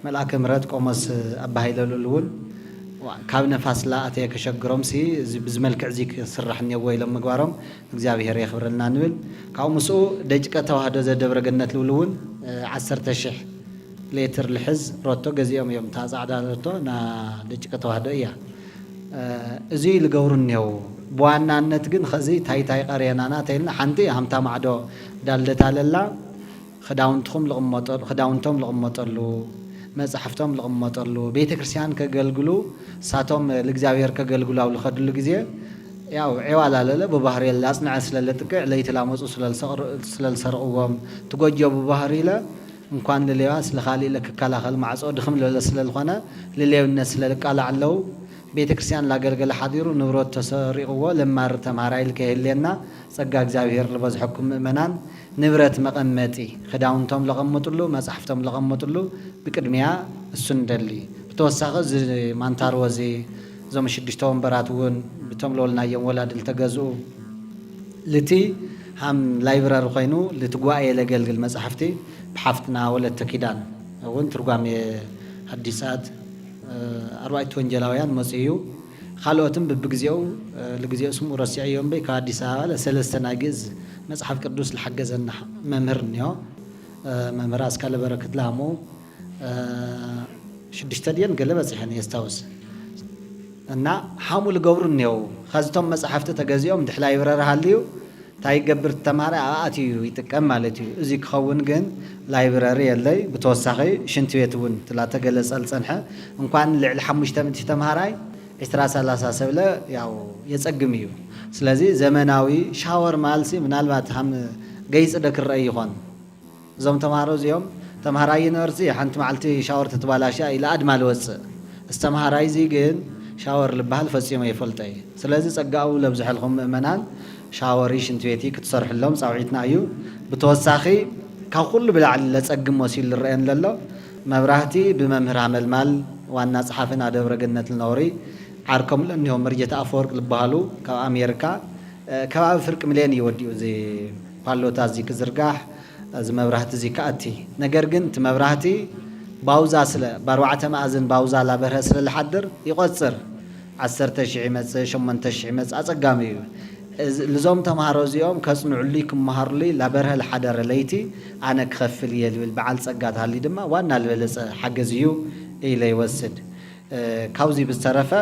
ملاك مرات قومس أبهاي للول كاب نفاس لا أتيك شجرهم سي بزملك عزيك سرحني ويا لما جوارهم إجابة هي خبر لنا نقول كاو مسؤ دجك توهد زاد دبر جنة لولون عسر تشح ليتر الحز روتو جزيهم يوم تازع دالتو نا دجك توهد إياه زي الجورنيو بوانا نتجن خزي تاي قرينا أنا تيلنا حنتي هم تام عدو دالت على الله خداونتهم لغمطر خداونتهم لغمطرلو مصحفتهم لغمطرلو بيت كريستيان كجلجلو ساتهم لجزاوير كجلجلو أو لخدلو جزية ያው عوال لا ببحري لا أصنع سلالتك ليت لاموس سلال سرقوهم تجوجوا ببحري لا مكان للياس لخالي لك كلا خل مع صود خم للسلال خنا لليو الناس لك على علو بيت كريستيان لا جلجل حضيرو نبرات تسرقوا لما رتماريل كهلينا سجى جزاوير لبز حكم منان نبرت مقمتي خداونتهم لغمطلو مصحفتهم لغمطلو بقدميا السندلي بتوسخ مانتار وزي زم شدشتهم براتون بتملولنا يوم ولاد التجزؤ لتي هم لايبرار خينو لتقوى لجلجل مصحفتي بحفتنا ولا التكيدان وين ترجم حديثات أربعة وانجلاويان مسيو خالوتهم ببجزيو لجزيو اسمه رسيع يوم بي كحديثها لسلسنا جز مصحف قدوس الحجزنا ممهرنيو ممهر أسكال بركة لامو شدشتدين قلبت يعني يستوس أنا حامل جورنيو خزتهم مصحفته تجزيهم دحلا يبرر هاليو تاي قبر التمارة آتيو يتكملتيو زيك خون جن لايبراري اللي بتوسخي شنتويتون ثلاثة جلس السنحة إن كان الحمش تمت تمهراي استراس الله سبلا ياو يتسقميو سلازي زمناوي شاور مالسي من البات هم جيس ذاك الرأي خان زم تمهرو زيوم تمهراي نرسي حنت معلتي شاور تتبالاشا إلى أدمال وس استمهراي زي جن شاور لبهال فسيم يفلتاي سلازي سقاو لبزح لهم منان شاوريش انتويتي كتصرح لهم صاوعيتنا ايو بتوساخي كل بالعل لتسقم وسيل الرئين لله مبراهتي بممهر عمل مال وانا صحافنا دبر جنة النوري عاركم لانهم مرجة افورك لبهالو كا امريكا كا فرق مليان يوديو زي بالوتا زي كزرقاح زي مبراهتي زي كاتي نجر جنت مبراهتي باوزا سلا باروعة مازن باوزا لا برها سلا الحدر يقصر 10,000 مس 8,000 مس اصقاميو لزوم تمهارو زيوم كصنع ليكم مهارلي لبرها الحدر ليتي انا كخفل يلي بالبعل صقات هالي دما وانا البلص حجزيو الى يوسد كاوزي بالصرفه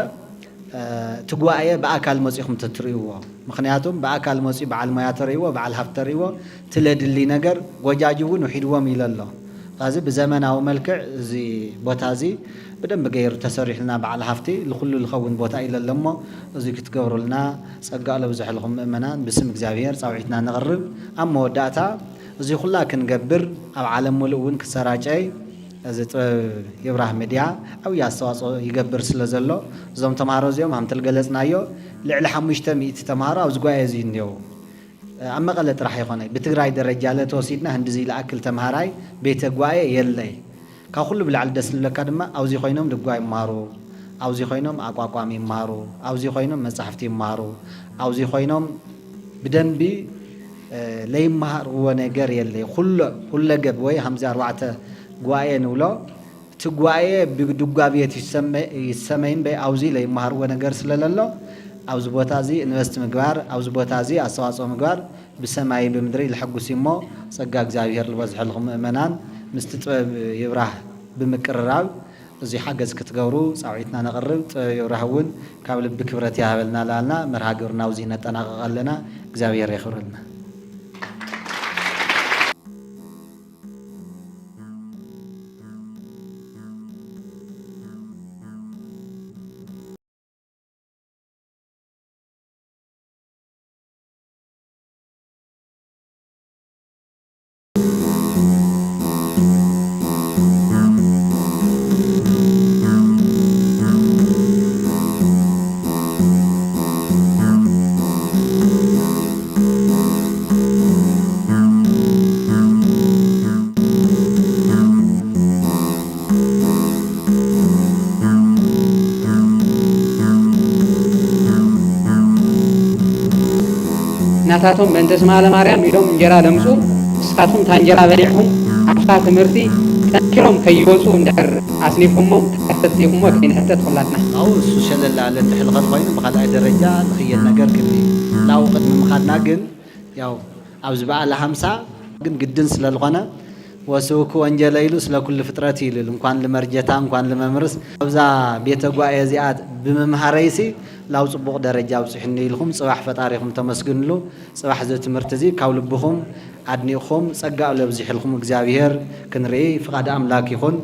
تقوايه باكل موصيكم تتريو مخنياتهم باكل موصي بعل ما يتريو بعل هفتريو تلدلي نجر وجاجون وحيدوم الى الله هذا بزمناو ملكع زي بوتازي بدم بغير تسريح لنا بعل هفتي لكل الخون بوتا الى لما زي كتقبروا لنا صقا لبزح لهم مؤمنان باسم እግዚአብሔር صاوعتنا نغرب اما وداتا زي كلها كنقبر او عالم ملؤون كسراجاي زي ابراهيم ميديا او ياستواصو يقبر سلازلو زوم تمارو زيوم هم تلغلصنايو لعل 500 تمارو او زغاي زي نيو اما قلت راح يخوني بتግራይ ደረጃ ለተወሲድና እንደዚ ለአክል ተማሃራይ ቤተ ጓይ የለይ ካሁሉ ብላል ደስ ለካ ድማ አውዚ ኮይኖም ድጓይ ማሩ አውዚ ኮይኖም አቋቋሚ ማሩ አውዚ ኮይኖም መጽሐፍቲ ማሩ አውዚ ኮይኖም በደንቢ ለይማር ወነገር የለይ ሁሉ ገብ ወይ 54 ጓይ ነውሎ ትጓይ ብድጓ ቤት ይሰመይን በአውዚ ለይማር ወነገር ስለለሎ أوز بوتازي إنفست مقبار أوز بوتازي أسواصو مقبار بسماي بمدري الحقو سيمو صقاق زاوير الوزح لهم مؤمنان مستطب يبراه بمكرراو زي حاجز كتقورو صاوعيتنا نقرب يبراهون كابل بكبرت يهبلنا لالنا مرها قرنا وزينة نقلنا زاوير يخبرنا አባታቶም በእንተ ስማ ለማርያም ኢሎም እንጀራ ለምጹ እስካቱም ታንጀራ በሊዕኩም አብሳ ትምህርቲ ጠንኪሮም ከይወፁ እንድሕር ኣስኒፎሞ ተፈቲኩሞ ከይንሕተት ኩላትና أو السوشيال على الحلقة الخاين بخلع درجة خير نجار كني لا وقت من خدنا جن ياو أو زبالة على همسة جن جدا سلالقنا وسوكو أنجليلو سلا كل فترة يلو كان لمرجتام كان لممرس أوزا بيتقوا أيزيات بمهاريسي لاو صبغ درجة وسحني لهم صباح فتاريخهم تمسكن له صباح زوت مرتزي كول بهم عدنيهم سجعوا لبزح لهم إجزاوير كنري فقد أملاك يخون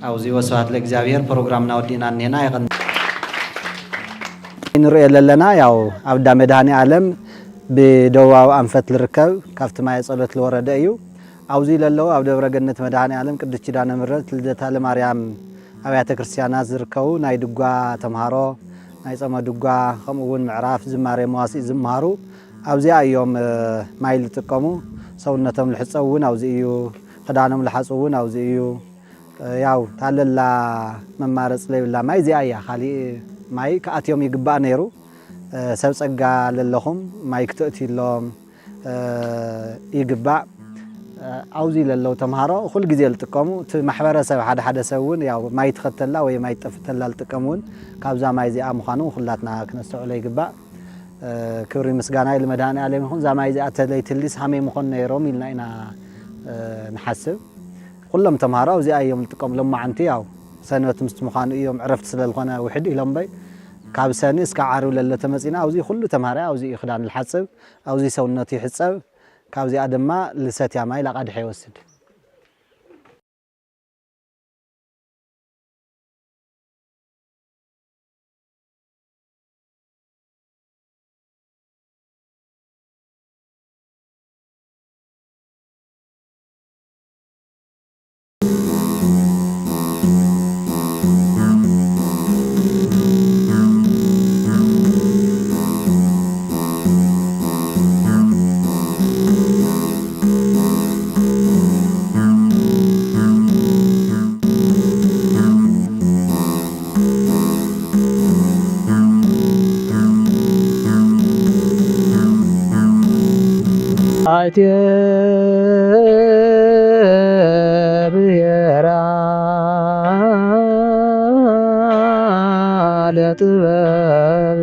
أو زي وسوات لإجزاوير برنامجنا ودينا هنا يغن نري لنا ياو أبدا مداني عالم بدوا أنفت الركب كافت ما يصلت الورد أيو أوزي لله أو دبر جنة مداني عالم كده تجدان مرت لدتها لمريم أبيات كريستيانا زركو نايدقوا تمهارو نايسما دقوا خمون معراف زماري مواسي زمارو أوزي أيوم ما يلتقمو سونتهم الحصون أوزيو خدانهم الحصون أوزيو ياو تعلل ممارس لي ولا ما يزي أيه خالي ماي كأتيوم يقبأ نيرو سبسقا للهم ما يكتئتي لهم يقبأ أوزي للو تمهارو كل جزء التقامو محبرة سو حدا سوون ياو ما يتختل لا ويا ما يتفتل التقامون كابزا ما يزي أمخانو خلاتنا كنستوع لي يقبأ كوري مسجانا المداني عليهم خون زا ما يزي أتلي تليس همي مخون نيرو ميلنا إنا نحسب كلهم تمهارو زي أيام التقام لما عنتي أو سنة مستمخان يوم عرفت سلالخانة وحد إلهم بي كاب سانيس كعارو للا تمسينا أو زي كله تمهارة أو زي خدان الحسب أو زي سونتي حسب كاب زي آدم ما لساتي عماي لقد حيوسد ብሔራ ለጥበብ